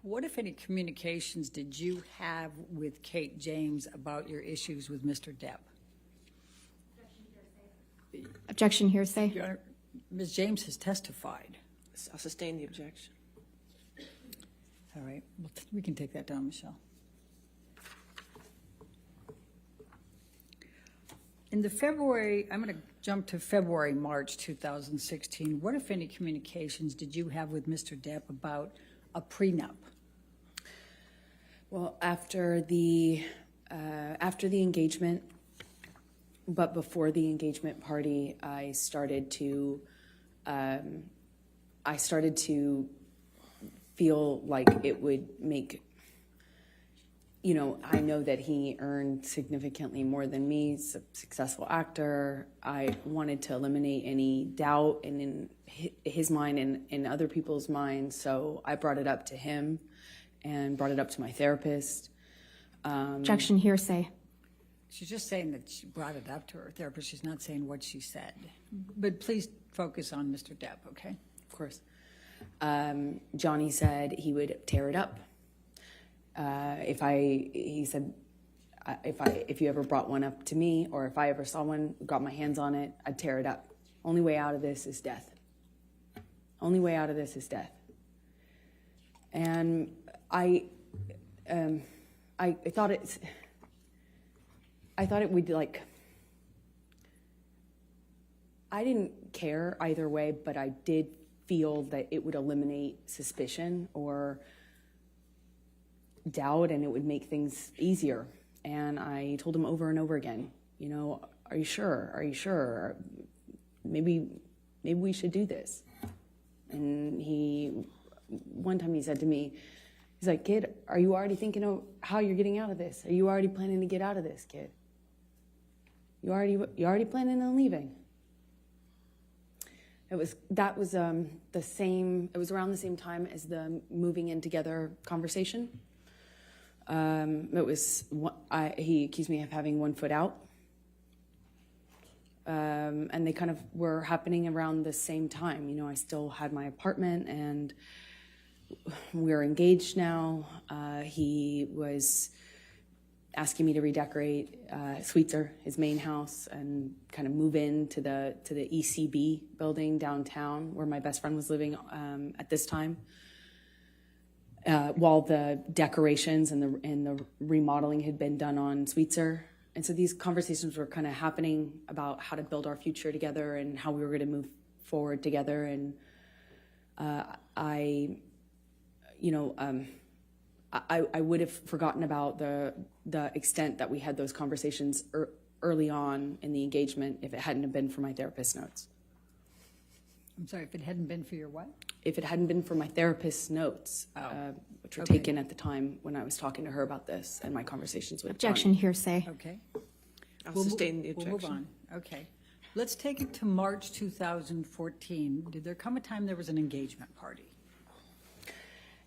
[SPEAKER 2] What, if any, communications did you have with Kate James about your issues with Mr. Depp?
[SPEAKER 4] Objection hearsay.
[SPEAKER 2] Your Honor, Ms. James has testified.
[SPEAKER 1] I'll sustain the objection.
[SPEAKER 2] All right, well, we can take that down, Michelle. In the February, I'm going to jump to February, March 2016. What, if any, communications did you have with Mr. Depp about a prenup?
[SPEAKER 3] Well, after the engagement, but before the engagement party, I started to feel like it would make, you know, I know that he earned significantly more than me, he's a successful actor. I wanted to eliminate any doubt in his mind and in other people's minds, so I brought it up to him and brought it up to my therapist.
[SPEAKER 4] Objection hearsay.
[SPEAKER 2] She's just saying that she brought it up to her therapist. She's not saying what she said. But please focus on Mr. Depp, okay?
[SPEAKER 3] Of course. Johnny said he would tear it up. He said, if you ever brought one up to me, or if I ever saw one, got my hands on it, I'd tear it up. Only way out of this is death. Only way out of this is death. And I thought it would, like, I didn't care either way, but I did feel that it would eliminate suspicion or doubt, and it would make things easier. And I told him over and over again, you know, are you sure? Are you sure? Maybe we should do this. And he one time he said to me, he's like, kid, are you already thinking of how you're getting out of this? Are you already planning to get out of this, kid? You already planning on leaving? That was the same. It was around the same time as the moving in together conversation. He accused me of having 1 foot out, and they kind of were happening around the same time. You know, I still had my apartment, and we're engaged now. He was asking me to redecorate Sweetser, his main house, and kind of move into the ECB building downtown where my best friend was living at this time. While the decorations and the remodeling had been done on Sweetser. And so these conversations were kind of happening about how to build our future together and how we were going to move forward together. And I would have forgotten about the extent that we had those conversations early on in the engagement if it hadn't have been for my therapist's notes.
[SPEAKER 2] I'm sorry, if it hadn't been for your what?
[SPEAKER 3] If it hadn't been for my therapist's notes, which were
[SPEAKER 2] Okay.
[SPEAKER 3] taken at the time when I was talking to her about this and my conversations with
[SPEAKER 4] Objection, hearsay.
[SPEAKER 2] Okay.
[SPEAKER 1] I'll
[SPEAKER 2] We'll
[SPEAKER 1] sustain the
[SPEAKER 2] We'll move
[SPEAKER 1] objection.
[SPEAKER 2] on. Okay. Let's take it to March 2014. Did there come a time there was an engagement party?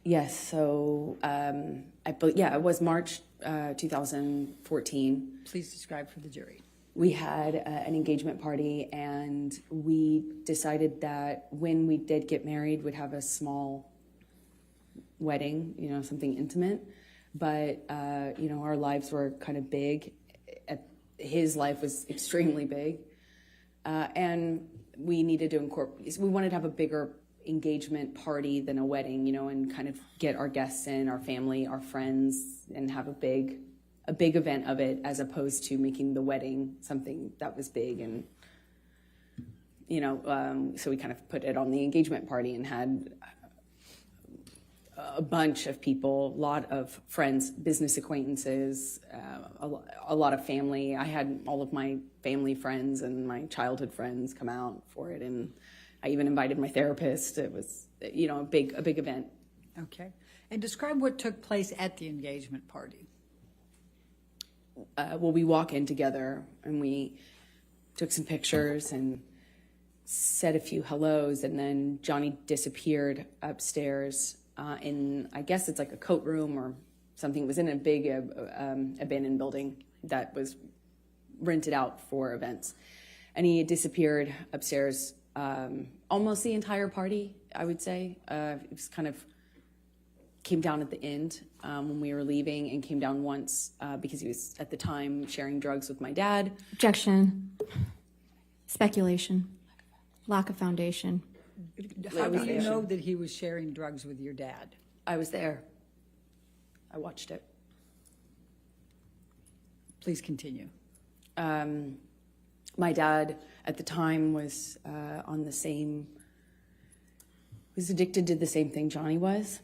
[SPEAKER 3] Yes, so it was March 2014.
[SPEAKER 2] Please describe for the jury.
[SPEAKER 3] We had an engagement party, and we decided that when we did get married, we'd have a small wedding, you know, something intimate. But, our lives were kind of big. His life was extremely big. And we needed to we wanted to have a bigger engagement party than a wedding, you know, and kind of get our guests in, our family, our friends, and have a big event of it, as opposed to making the wedding something that was big. And, so we kind of put it on the engagement party and had a bunch of people, a lot of friends, business acquaintances, a lot of family. I had all of my family friends and my childhood friends come out for it, and I even invited my therapist. It was, a big event.
[SPEAKER 2] Okay. And describe what took place at the engagement party.
[SPEAKER 3] We walk in together and we took some pictures and said a few hellos, and then Johnny disappeared upstairs in, I guess it's like a coat room or something. It was in a big abandoned building that was rented out for events. And he disappeared upstairs almost the entire party, I would say. It was kind of came down at the end when we were leaving, and came down once because he was at the time sharing drugs with my dad.
[SPEAKER 4] Objection. Speculation. Lack of foundation.
[SPEAKER 2] How do you know that he was sharing drugs with your dad?
[SPEAKER 3] I was there. I watched it.
[SPEAKER 2] Please continue.
[SPEAKER 3] My dad at the time was was addicted to the same thing Johnny was.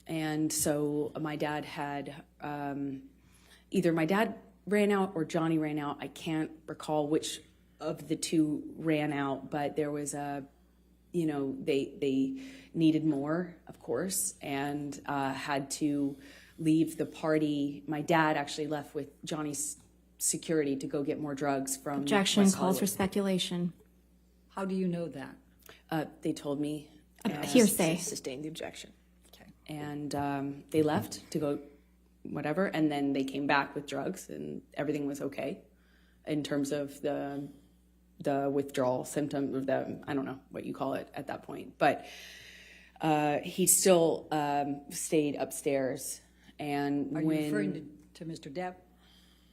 [SPEAKER 3] And so my dad had, either my dad ran out or Johnny ran out. I can't recall which of the two ran out, but there was they needed more, of course, and had to leave the party. My dad actually left with Johnny's security to go get more drugs from
[SPEAKER 4] Objection
[SPEAKER 3] West
[SPEAKER 4] calls for
[SPEAKER 3] Hollywood.
[SPEAKER 4] speculation.
[SPEAKER 2] How do you know that?
[SPEAKER 3] They told me.
[SPEAKER 4] Hearsay.
[SPEAKER 1] Sustain the objection.
[SPEAKER 2] Okay.
[SPEAKER 3] And they left to go whatever, and then they came back with drugs, and everything was okay in terms of the withdrawal symptom of I don't know what you call it at that point, but he still stayed upstairs. And
[SPEAKER 2] Are you referring to Mr. Depp?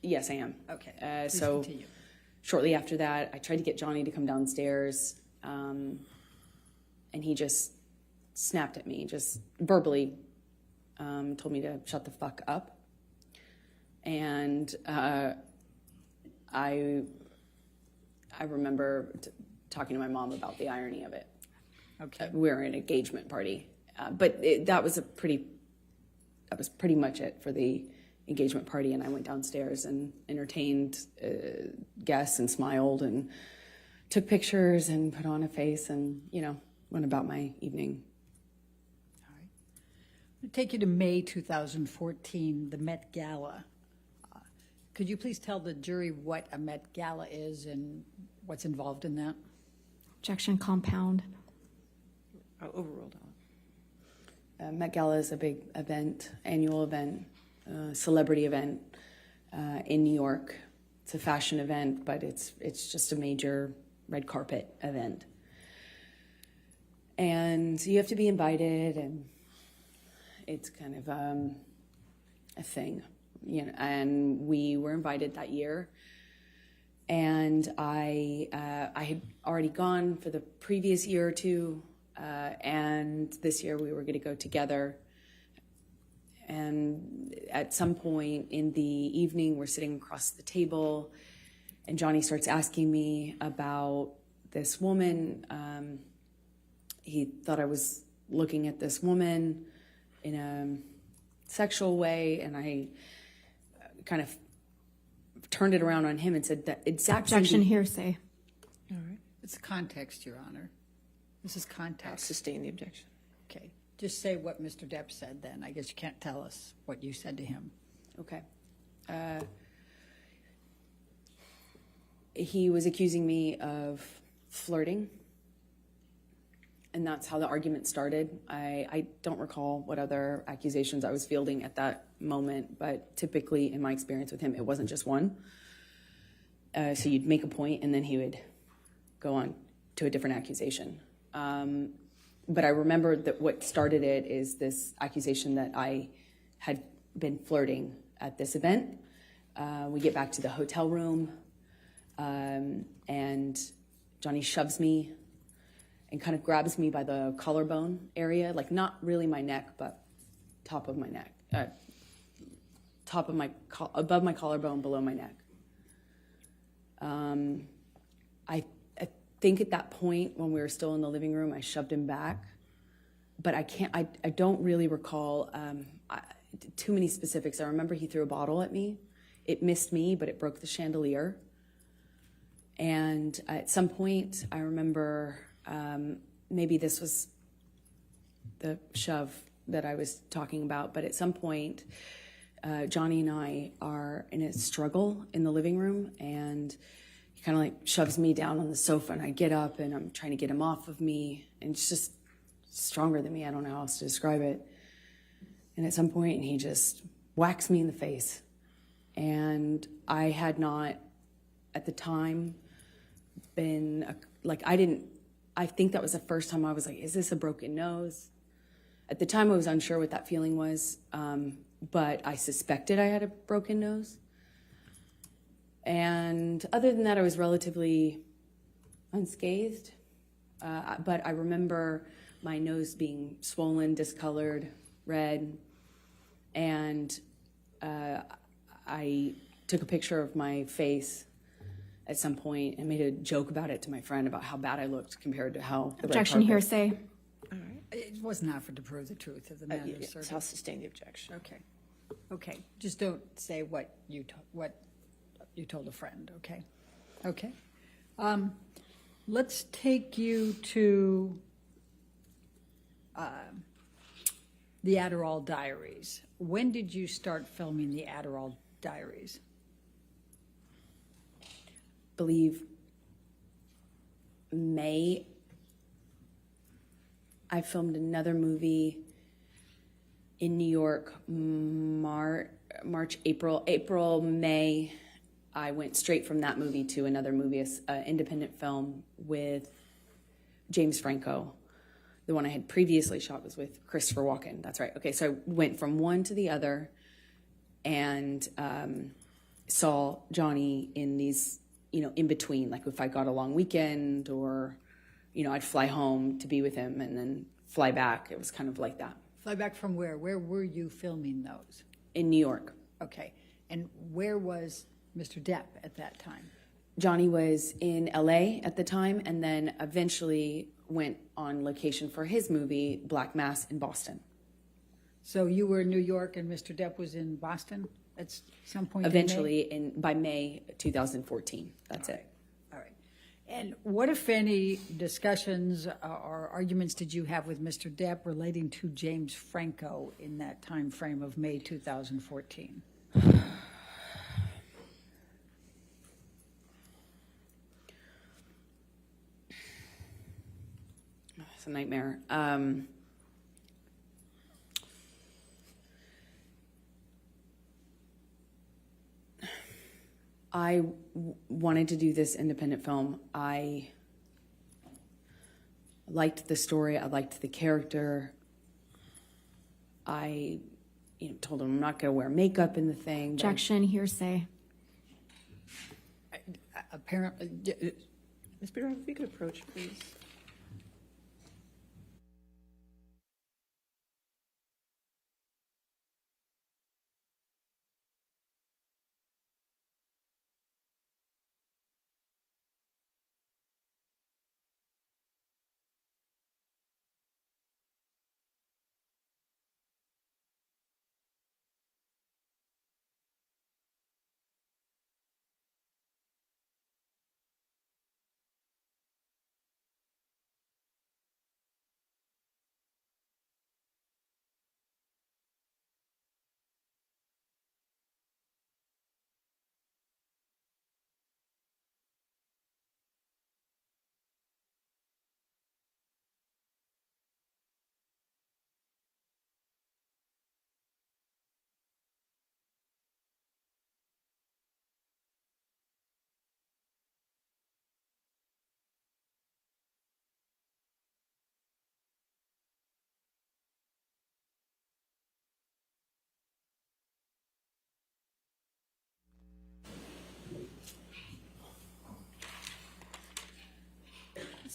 [SPEAKER 3] Yes, I am.
[SPEAKER 2] Okay. Please
[SPEAKER 3] So
[SPEAKER 2] continue.
[SPEAKER 3] shortly after that, I tried to get Johnny to come downstairs, and he just snapped at me, just verbally told me to shut the fuck up. And I remember talking to my mom about the irony of it.
[SPEAKER 2] Okay.
[SPEAKER 3] We were at an engagement party, but that was pretty much it for the engagement party. And I went downstairs and entertained guests and smiled and took pictures and put on a face, and went about my evening.
[SPEAKER 2] All right. I'll take you to May 2014, the Met Gala. Could you please tell the jury what a Met Gala is and what's involved in that?
[SPEAKER 4] Objection compound.
[SPEAKER 1] Overruled.
[SPEAKER 3] Met Gala is a big event, annual event, celebrity event in New York. It's a fashion event, but it's just a major red carpet event. And you have to be invited, and it's kind of a thing, you know. And we were invited that year, and I had already gone for the previous year or two, and this year we were going to go together. And at some point in the evening, we're sitting across the table, and Johnny starts asking me about this woman. He thought I was looking at this woman in a sexual way, and I kind of turned it around on him and said that exactly.
[SPEAKER 4] Objection hearsay.
[SPEAKER 1] All right.
[SPEAKER 2] It's context, Your Honor. This is
[SPEAKER 1] I'll
[SPEAKER 2] context.
[SPEAKER 1] sustain the objection.
[SPEAKER 2] Okay. Just say what Mr. Depp said then. I guess you can't tell us what you said to him.
[SPEAKER 3] Okay. He was accusing me of flirting, and that's how the argument started. I don't recall what other accusations I was fielding at that moment, but typically in my experience with him, it wasn't just one. So you'd make a point, and then he would go on to a different accusation. But I remember that what started it is this accusation that I had been flirting at this event. We get back to the hotel room, and Johnny shoves me and kind of grabs me by the collarbone area, like not really my neck, but top of my neck, above my collarbone, below my neck. I think at that point when we were still in the living room, I shoved him back, but I don't really recall too many specifics. I remember he threw a bottle at me. It missed me, but it broke the chandelier. And at some point, I remember maybe this was the shove that I was talking about, but at some point, Johnny and I are in a struggle in the living room, and he kind of like shoves me down on the sofa, and I get up, and I'm trying to get him off of me, and it's just stronger than me. I don't know how else to describe it. And at some point, he just whacks me in the face. And I had not, at the time, been, I think that was the first time I was like, is this a broken nose? At the time, I was unsure what that feeling was, but I suspected I had a broken nose. And other than that, I was relatively unscathed. But I remember my nose being swollen, discolored, red. And I took a picture of my face at some point and made a joke about it to my friend about how bad I looked compared to how the red
[SPEAKER 4] Objection
[SPEAKER 3] carpet.
[SPEAKER 4] hearsay.
[SPEAKER 1] All right.
[SPEAKER 2] It was not for to prove the truth of the matter,
[SPEAKER 1] Yes,
[SPEAKER 2] sir.
[SPEAKER 1] I'll sustain the objection.
[SPEAKER 2] Okay. Okay. Just don't say what you told a friend, okay? Okay. Let's take you to the Adderall Diaries. When did you start filming the Adderall Diaries?
[SPEAKER 3] Believe May. I filmed another movie in New York, March, April, May. I went straight from that movie to another movie, an independent film with James Franco. The one I had previously shot was with Christopher Walken. That's right. Okay, so I went from one to the other and saw Johnny in these, in between. Like if I got a long weekend or, I'd fly home to be with him and then fly back. It was kind of like that.
[SPEAKER 2] Fly back from where? Where were you filming those?
[SPEAKER 3] In New York.
[SPEAKER 2] Okay. And where was Mr. Depp at that time?
[SPEAKER 3] Johnny was in LA at the time and then eventually went on location for his movie, Black Mass, in Boston.
[SPEAKER 2] So you were in New York and Mr. Depp was in Boston at some point?
[SPEAKER 3] Eventually, by May 2014. That's it.
[SPEAKER 2] All right. And what, if any, discussions or arguments did you have with Mr. Depp relating to James Franco in that time frame of May 2014?
[SPEAKER 3] It's a nightmare. Wanted to do this independent film. I liked the story. I liked the character. I told him I'm not going to wear makeup in the thing.
[SPEAKER 4] Objection, hearsay.
[SPEAKER 2] Apparently,
[SPEAKER 1] Ms. Beeroff, if you could approach, please.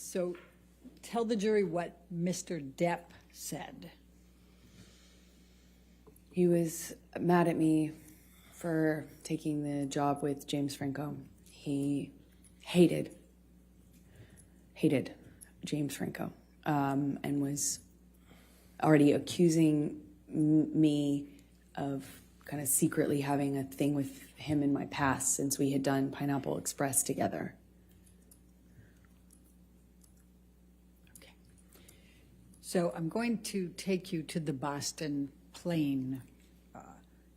[SPEAKER 2] so tell the jury what Mr. Depp said.
[SPEAKER 3] He was mad at me for taking the job with James Franco. He hated James Franco, and was already accusing me of kind of secretly having a thing with him in my past since we had done Pineapple Express together.
[SPEAKER 2] Okay. So I'm going to take you to the Boston plane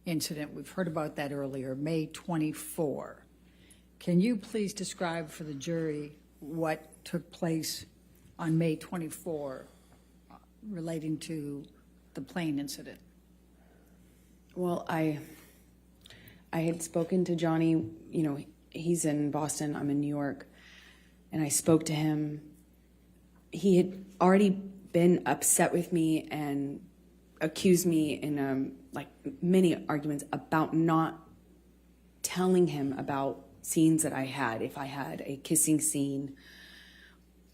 [SPEAKER 2] incident. We've heard about that earlier, May 24. Can you please describe for the jury what took place on May 24 relating to the plane incident?
[SPEAKER 3] Well, I had spoken to Johnny, he's in Boston, I'm in New York, and I spoke to him. He had already been upset with me and accused me in many arguments about not telling him about scenes that I had. If I had a kissing scene,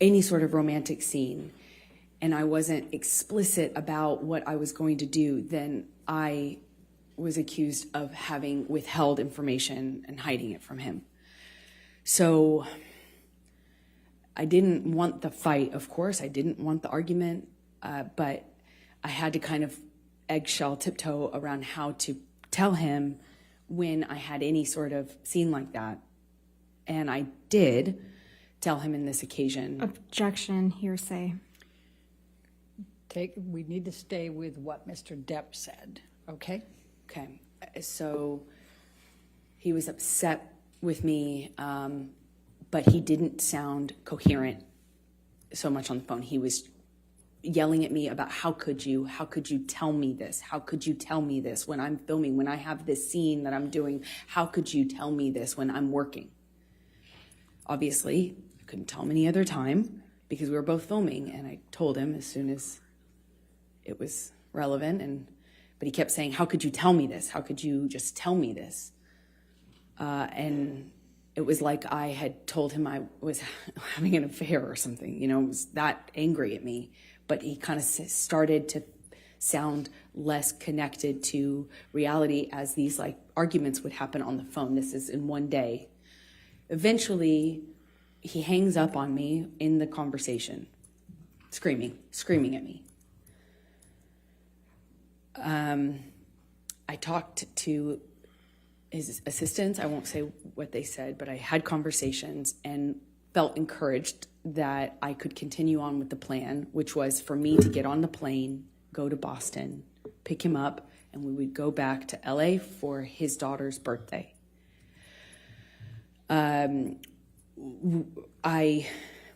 [SPEAKER 3] any sort of romantic scene, and I wasn't explicit about what I was going to do, then I was accused of having withheld information and hiding it from him. So I didn't want the fight, of course. I didn't want the argument, but I had to kind of eggshell tiptoe around how to tell him when I had any sort of scene like that. And I did tell him in this occasion.
[SPEAKER 4] Objection, hearsay.
[SPEAKER 2] We need to stay with what Mr. Depp said, okay?
[SPEAKER 3] Okay, so he was upset with me, but he didn't sound coherent so much on the phone. He was yelling at me about how could you tell me this? How could you tell me this when I'm filming, when I have this scene that I'm doing? How could you tell me this when I'm working? Obviously, I couldn't tell him any other time because we were both filming, and I told him as soon as it was relevant, but he kept saying, how could you tell me this? How could you just tell me this? And it was like I had told him I was having an affair or something, it was that angry at me. But he kind of started to sound less connected to reality as these arguments would happen on the phone. This is in one day. Eventually, he hangs up on me in the conversation, screaming at me. I talked to his assistants. I won't say what they said, but I had conversations, and felt encouraged that I could continue on with the plan, which was for me to get on the plane, go to Boston, pick him up, and we would go back to LA for his daughter's birthday. I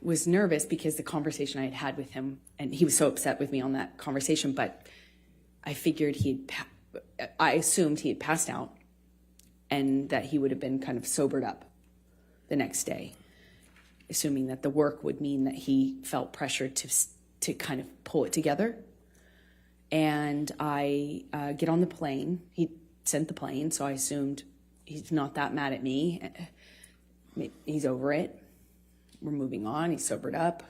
[SPEAKER 3] was nervous because the conversation I had had with him, and he was so upset with me on that conversation, but I figured I assumed he had passed out and that he would have been kind of sobered up the next day, assuming that the work would mean that he felt pressured to kind of pull it together. And I get on the plane. He sent the plane, so I assumed he's not that mad at me. He's over it. We're moving on. He's sobered up.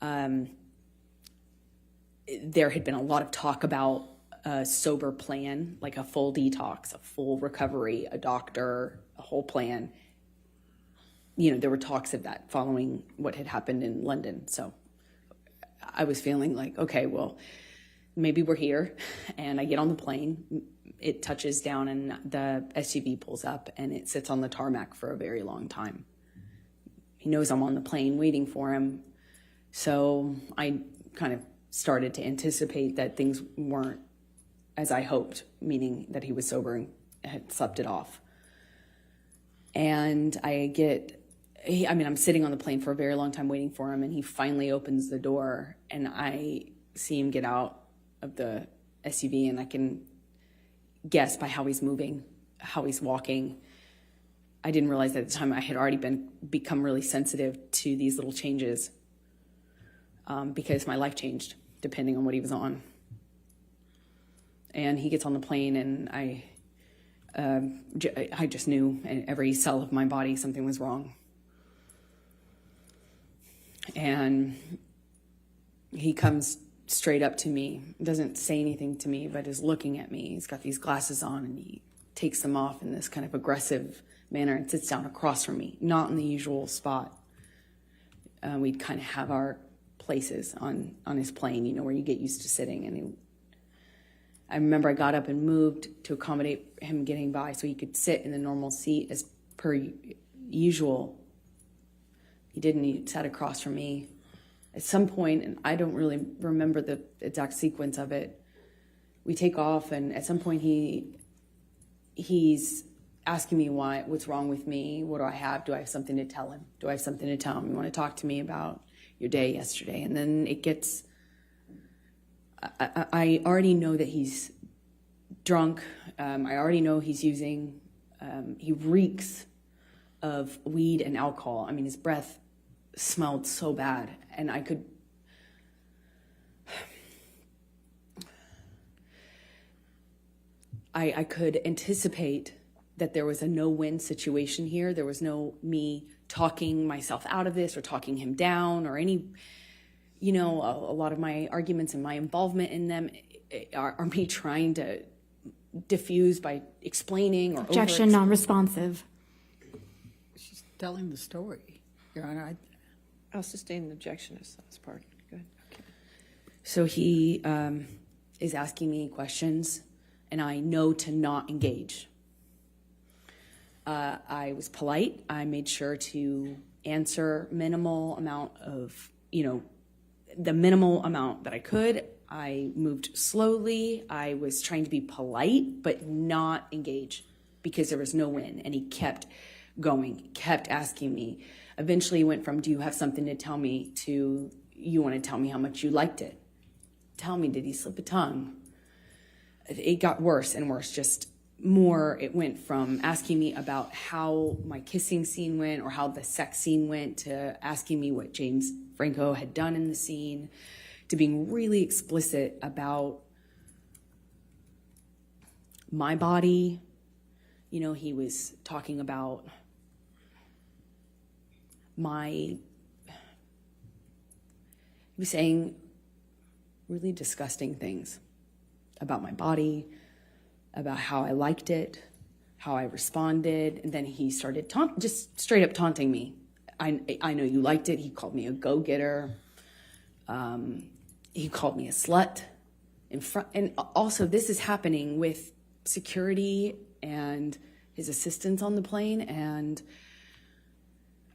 [SPEAKER 3] There had been a lot of talk about a sober plan, like a full detox, a full recovery, a doctor, a whole plan. You know, there were talks of that following what had happened in London. So I was feeling like, okay, well, maybe we're here. And I get on the plane. It touches down and the SUV pulls up and it sits on the tarmac for a very long time. He knows I'm on the plane waiting for him. So I kind of started to anticipate that things weren't as I hoped, meaning that he was sober and had slept it off. And I'm sitting on the plane for a very long time waiting for him, and he finally opens the door, and I see him get out of the SUV, and I can guess by how he's moving, how he's walking. I didn't realize at the time I had already become really sensitive to these little changes because my life changed depending on what he was on. And he gets on the plane, and I just knew in every cell of my body something was wrong. And he comes straight up to me, doesn't say anything to me, but is looking at me. He's got these glasses on, and he takes them off in this kind of aggressive manner and sits down across from me, not in the usual spot. We'd kind of have our places on his plane, you know, where you get used to sitting. And I remember I got up and moved to accommodate him getting by so he could sit in the normal seat as per usual. He didn't. He sat across from me. At some point, and I don't really remember the exact sequence of it, we take off, and at some point he's asking me what's wrong with me. What do I have? Do I have something to tell him? Do I have something to tell him? You want to talk to me about your day yesterday? And then it gets, I already know that he's drunk. I already know he's using, he reeks of weed and alcohol. I mean, his breath smelled so bad, and I could, I could anticipate that there was a no-win situation here. There was no me talking myself out of this or talking him down or any, you know, a lot of my arguments and my involvement in them are me trying to diffuse by explaining or
[SPEAKER 4] Objection, non-responsive.
[SPEAKER 2] She's telling the story, Your Honor.
[SPEAKER 1] I'll sustain an objection as part. Go ahead. Okay.
[SPEAKER 3] So he is asking me questions, and I know to not engage. I was polite. I made sure to answer minimal amount of, the minimal amount that I could. I moved slowly. I was trying to be polite, but not engage because there was no win. And he kept going, kept asking me. Eventually he went from, do you have something to tell me, to, you want to tell me how much you liked it? Tell me, did he slip a tongue? It got worse and worse, just more. It went from asking me about how my kissing scene went or how the sex scene went to asking me what James Franco had done in the scene, to being really explicit about my body. He was talking about he was saying really disgusting things about my body, about how I liked it, how I responded. And then he started just straight up taunting me. I know you liked it. He called me a go-getter. He called me a slut in front. And also this is happening with security and his assistants on the plane. And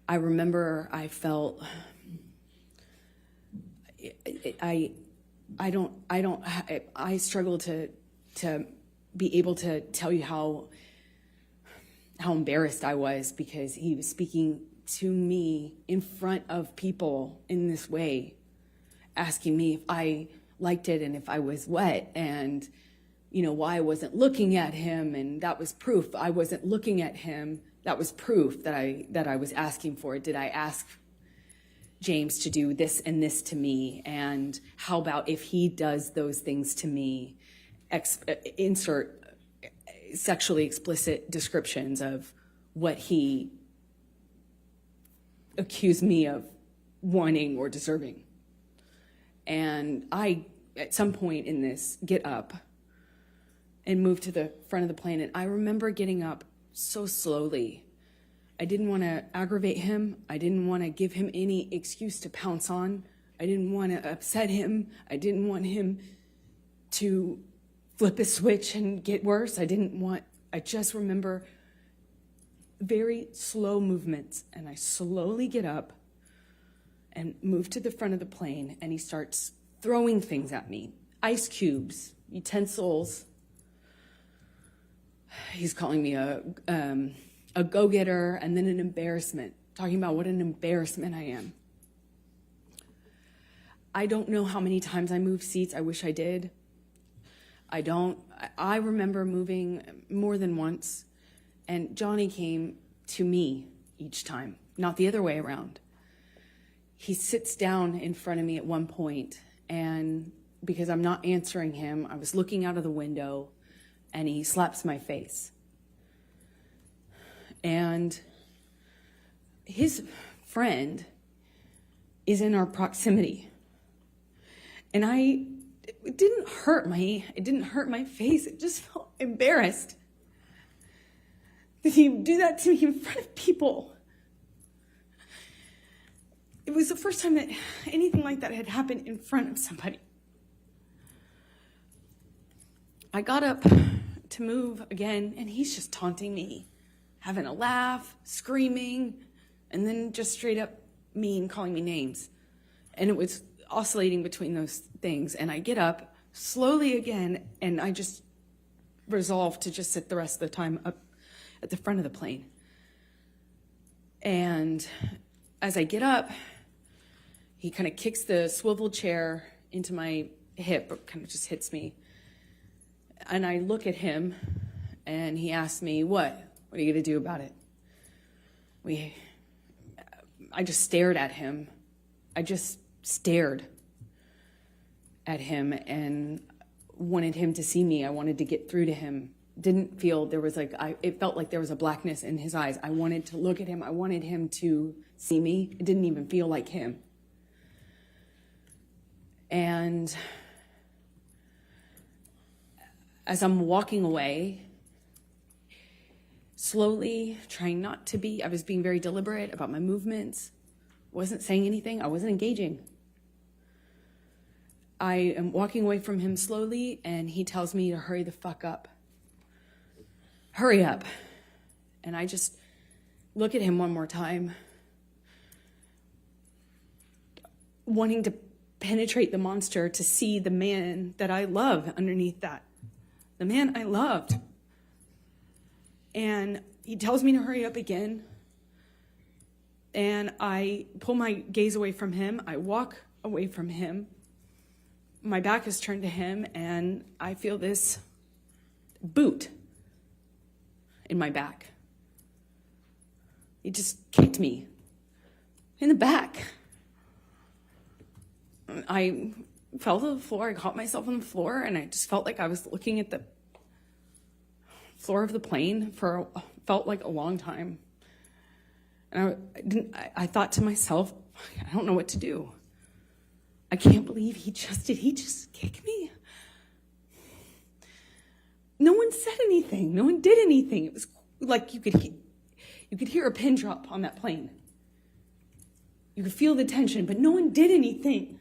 [SPEAKER 3] I remember I felt, I struggle to be able to tell you how embarrassed I was, because he was speaking to me in front of people in this way, asking me if I liked it and if I was wet, and why I wasn't looking at him, and that was proof I wasn't looking at him. That was proof that I was asking for. Did I ask James to do this and this to me? And how about if he does those things to me? Insert sexually explicit descriptions of what he accused me of wanting or deserving. And I, at some point in this, get up and move to the front of the plane. And I remember getting up so slowly. I didn't want to aggravate him. I didn't want to give him any excuse to pounce on. I didn't want to upset him. I didn't want him to flip a switch and get worse. I just remember very slow movements. And I slowly get up and move to the front of the plane, and he starts throwing things at me. Ice cubes, utensils. He's calling me a go-getter, and then an embarrassment, talking about what an embarrassment I am. I don't know how many times I moved seats. I wish I did. I don't. I remember moving more than once, and Johnny came to me each time, not the other way around. He sits down in front of me at one point, and because I'm not answering him, I was looking out of the window, and he slaps my face. And his friend is in our proximity. And it didn't hurt my face. It just felt embarrassed that he would do that to me in front of people. It was the first time that anything like that had happened in front of somebody. I got up to move again, and he's just taunting me, having a laugh, screaming, and then just straight up mean, calling me names. And it was oscillating between those things. And I get up slowly again, and I just resolve to just sit the rest of the time up at the front of the plane. And as I get up, he kind of kicks the swivel chair into my hip, or kind of just hits me. And I look at him, and he asks me, What are you going to do about it? I just stared at him. I just stared at him and wanted him to see me. I wanted to get through to him. Didn't feel there was it felt like there was a blackness in his eyes. I wanted to look at him. I wanted him to see me. It didn't even feel like him. And as I'm walking away, slowly, trying not to be, I was being very deliberate about my movements, wasn't saying anything, I wasn't engaging. I am walking away from him slowly, and he tells me to hurry the fuck up. Hurry up. And I just look at him one more time, wanting to penetrate the monster to see the man that I love underneath that. The man I loved. And he tells me to hurry up again. And I pull my gaze away from him. I walk away from him. My back is turned to him, and I feel this boot in my back. He just kicked me in the back. I fell to the floor. I caught myself on the floor, and I just felt like I was looking at the floor of the plane felt like a long time. And I thought to myself, I don't know what to do. I can't believe he just kicked me. No one said anything. No one did anything. It was like you could hear a pin drop on that plane. You could feel the tension, but no one did anything.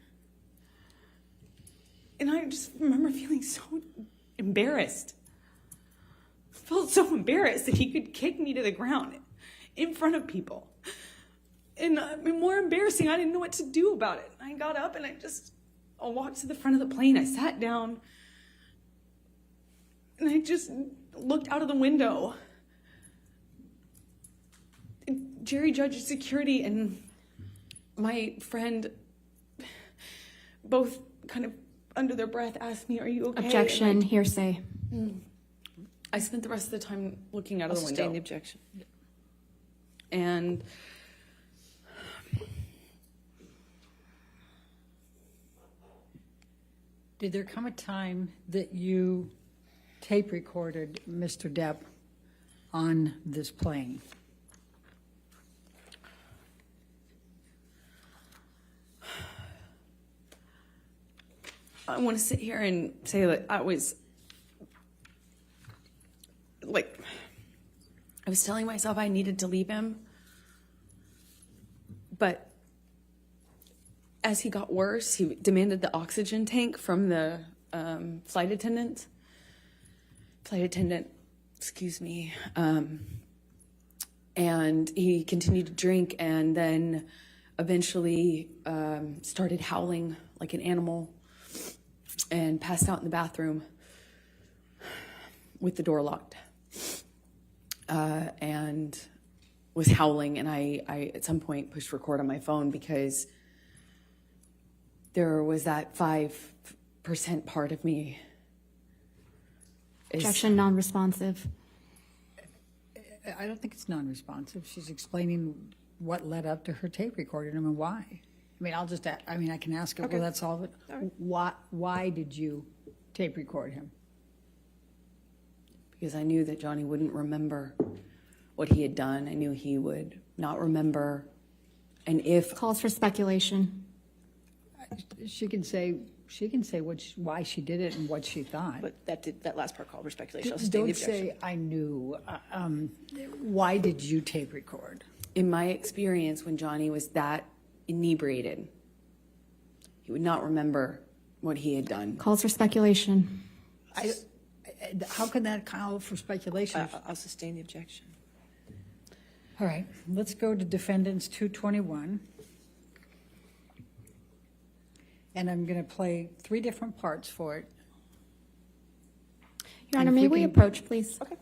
[SPEAKER 3] And I just remember feeling so embarrassed. I felt so embarrassed that he could kick me to the ground in front of people. And more embarrassing, I didn't know what to do about it. I got up and I walked to the front of the plane. I sat down and I just looked out of the window. And Jerry Judge Security and my friend both kind of under their breath asked me, "Are you okay?"
[SPEAKER 4] Objection, hearsay.
[SPEAKER 3] I spent the rest of the time looking out of the window.
[SPEAKER 1] Sustain the objection.
[SPEAKER 3] And
[SPEAKER 2] Did there come a time that you tape recorded Mr. Depp on this plane?
[SPEAKER 3] I want to sit here and say that I was telling myself I needed to leave him. But as he got worse, he demanded the oxygen tank from the flight attendant. Excuse me. And he continued to drink and then eventually started howling like an animal and passed out in the bathroom with the door locked. And was howling, and I at some point pushed record on my phone because there was that 5% part of me.
[SPEAKER 4] Objection, non-responsive.
[SPEAKER 2] I don't think it's non-responsive. She's explaining what led up to her tape recording him and why. I mean, I can ask her,
[SPEAKER 1] Okay.
[SPEAKER 2] well, that's all of it.
[SPEAKER 1] All right.
[SPEAKER 2] Why did you tape record him?
[SPEAKER 3] Because I knew that Johnny wouldn't remember what he had done. I knew he would not remember. And if
[SPEAKER 4] Calls for speculation.
[SPEAKER 2] She can say why she did it and what she thought.
[SPEAKER 1] But that last part called for speculation. I'll sustain the
[SPEAKER 2] Don't
[SPEAKER 1] objection.
[SPEAKER 2] say I knew. Why did you tape record?
[SPEAKER 3] in my experience, when Johnny was that inebriated, he would not remember what he had done.
[SPEAKER 4] Calls for speculation.
[SPEAKER 2] How can that call for speculation?
[SPEAKER 1] I'll sustain the objection.
[SPEAKER 2] All right, let's go to defendants 221. And I'm going to play 3 different parts for it.
[SPEAKER 4] Your Honor,
[SPEAKER 2] And if
[SPEAKER 4] may
[SPEAKER 2] we
[SPEAKER 4] we
[SPEAKER 2] can-
[SPEAKER 4] approach, please?
[SPEAKER 1] Okay.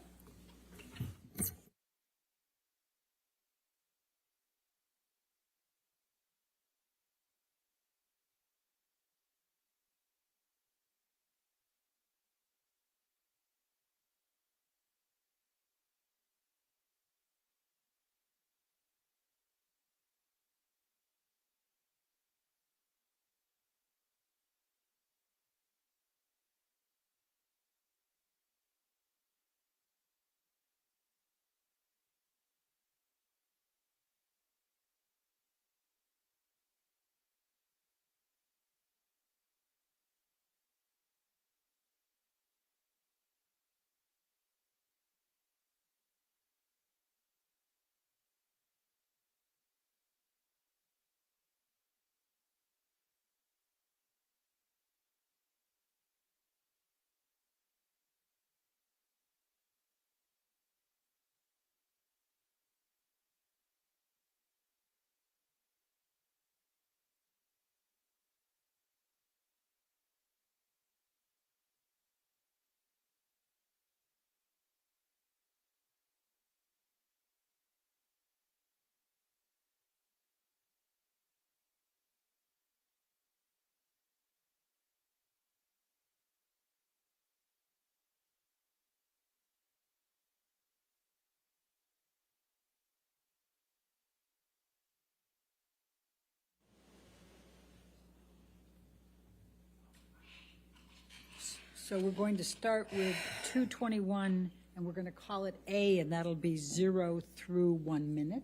[SPEAKER 2] So we're going to start with 221, and we're going to call it A, and that'll be 0 through 1 minute.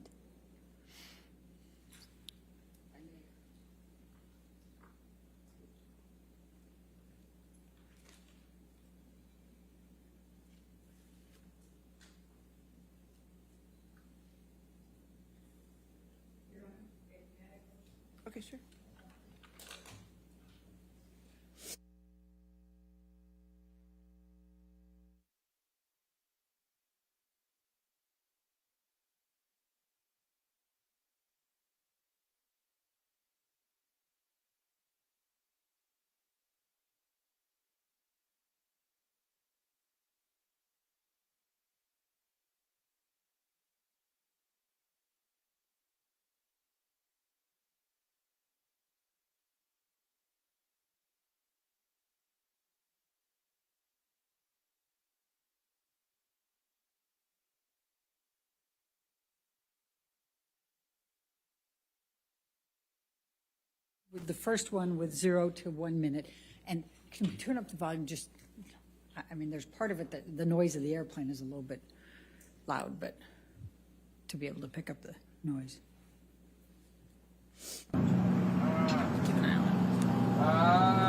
[SPEAKER 1] Okay, sure.
[SPEAKER 2] The first one with 0 to 1 minute. And can we turn up the volume just, I mean, there's part of it that the noise of the airplane is a little bit loud, but to be able to pick up the noise. Keep an eye on it.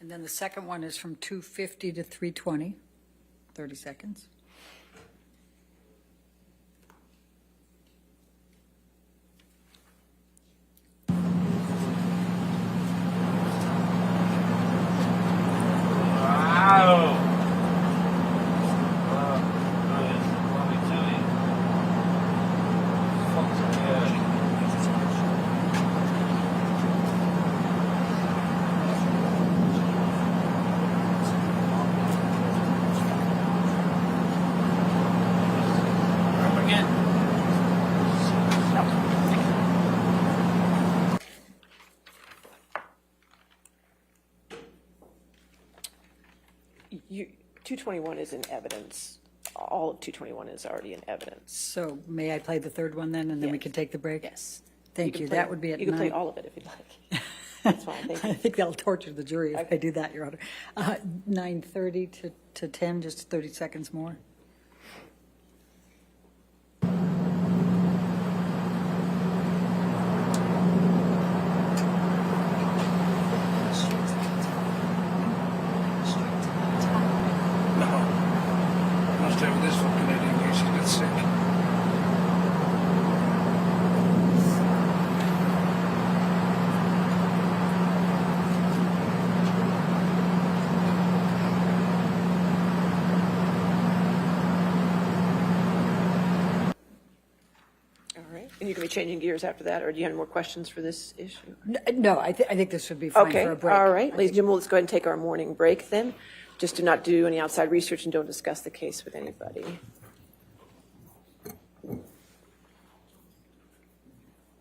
[SPEAKER 2] And then the second one is from 2:50 to 3:20, 30 seconds.
[SPEAKER 1] You, 221 is in evidence. All of 221 is already in evidence.
[SPEAKER 2] So may I play the third one then, and then we
[SPEAKER 1] Yes.
[SPEAKER 2] can take the break?
[SPEAKER 1] Yes.
[SPEAKER 2] Thank
[SPEAKER 1] can
[SPEAKER 2] you.
[SPEAKER 1] play-
[SPEAKER 2] That would be at
[SPEAKER 1] You can play
[SPEAKER 2] 9.
[SPEAKER 1] all of it if you'd like. That's fine, thank
[SPEAKER 2] I
[SPEAKER 1] you.
[SPEAKER 2] think that'll torture the jury if I do that, Your Honor. 9:30 to 10, just 30 seconds more.
[SPEAKER 5] No. I must have this for Canadian use. She got sick.
[SPEAKER 1] All right, and you're going to be changing gears after that, or do you have any more questions for this issue?
[SPEAKER 2] No, I think this would be fine
[SPEAKER 1] Okay,
[SPEAKER 2] for a break.
[SPEAKER 1] all right. Ladies and gentlemen, let's go ahead and take our morning break then. Just do not do any outside research and don't discuss the case with anybody.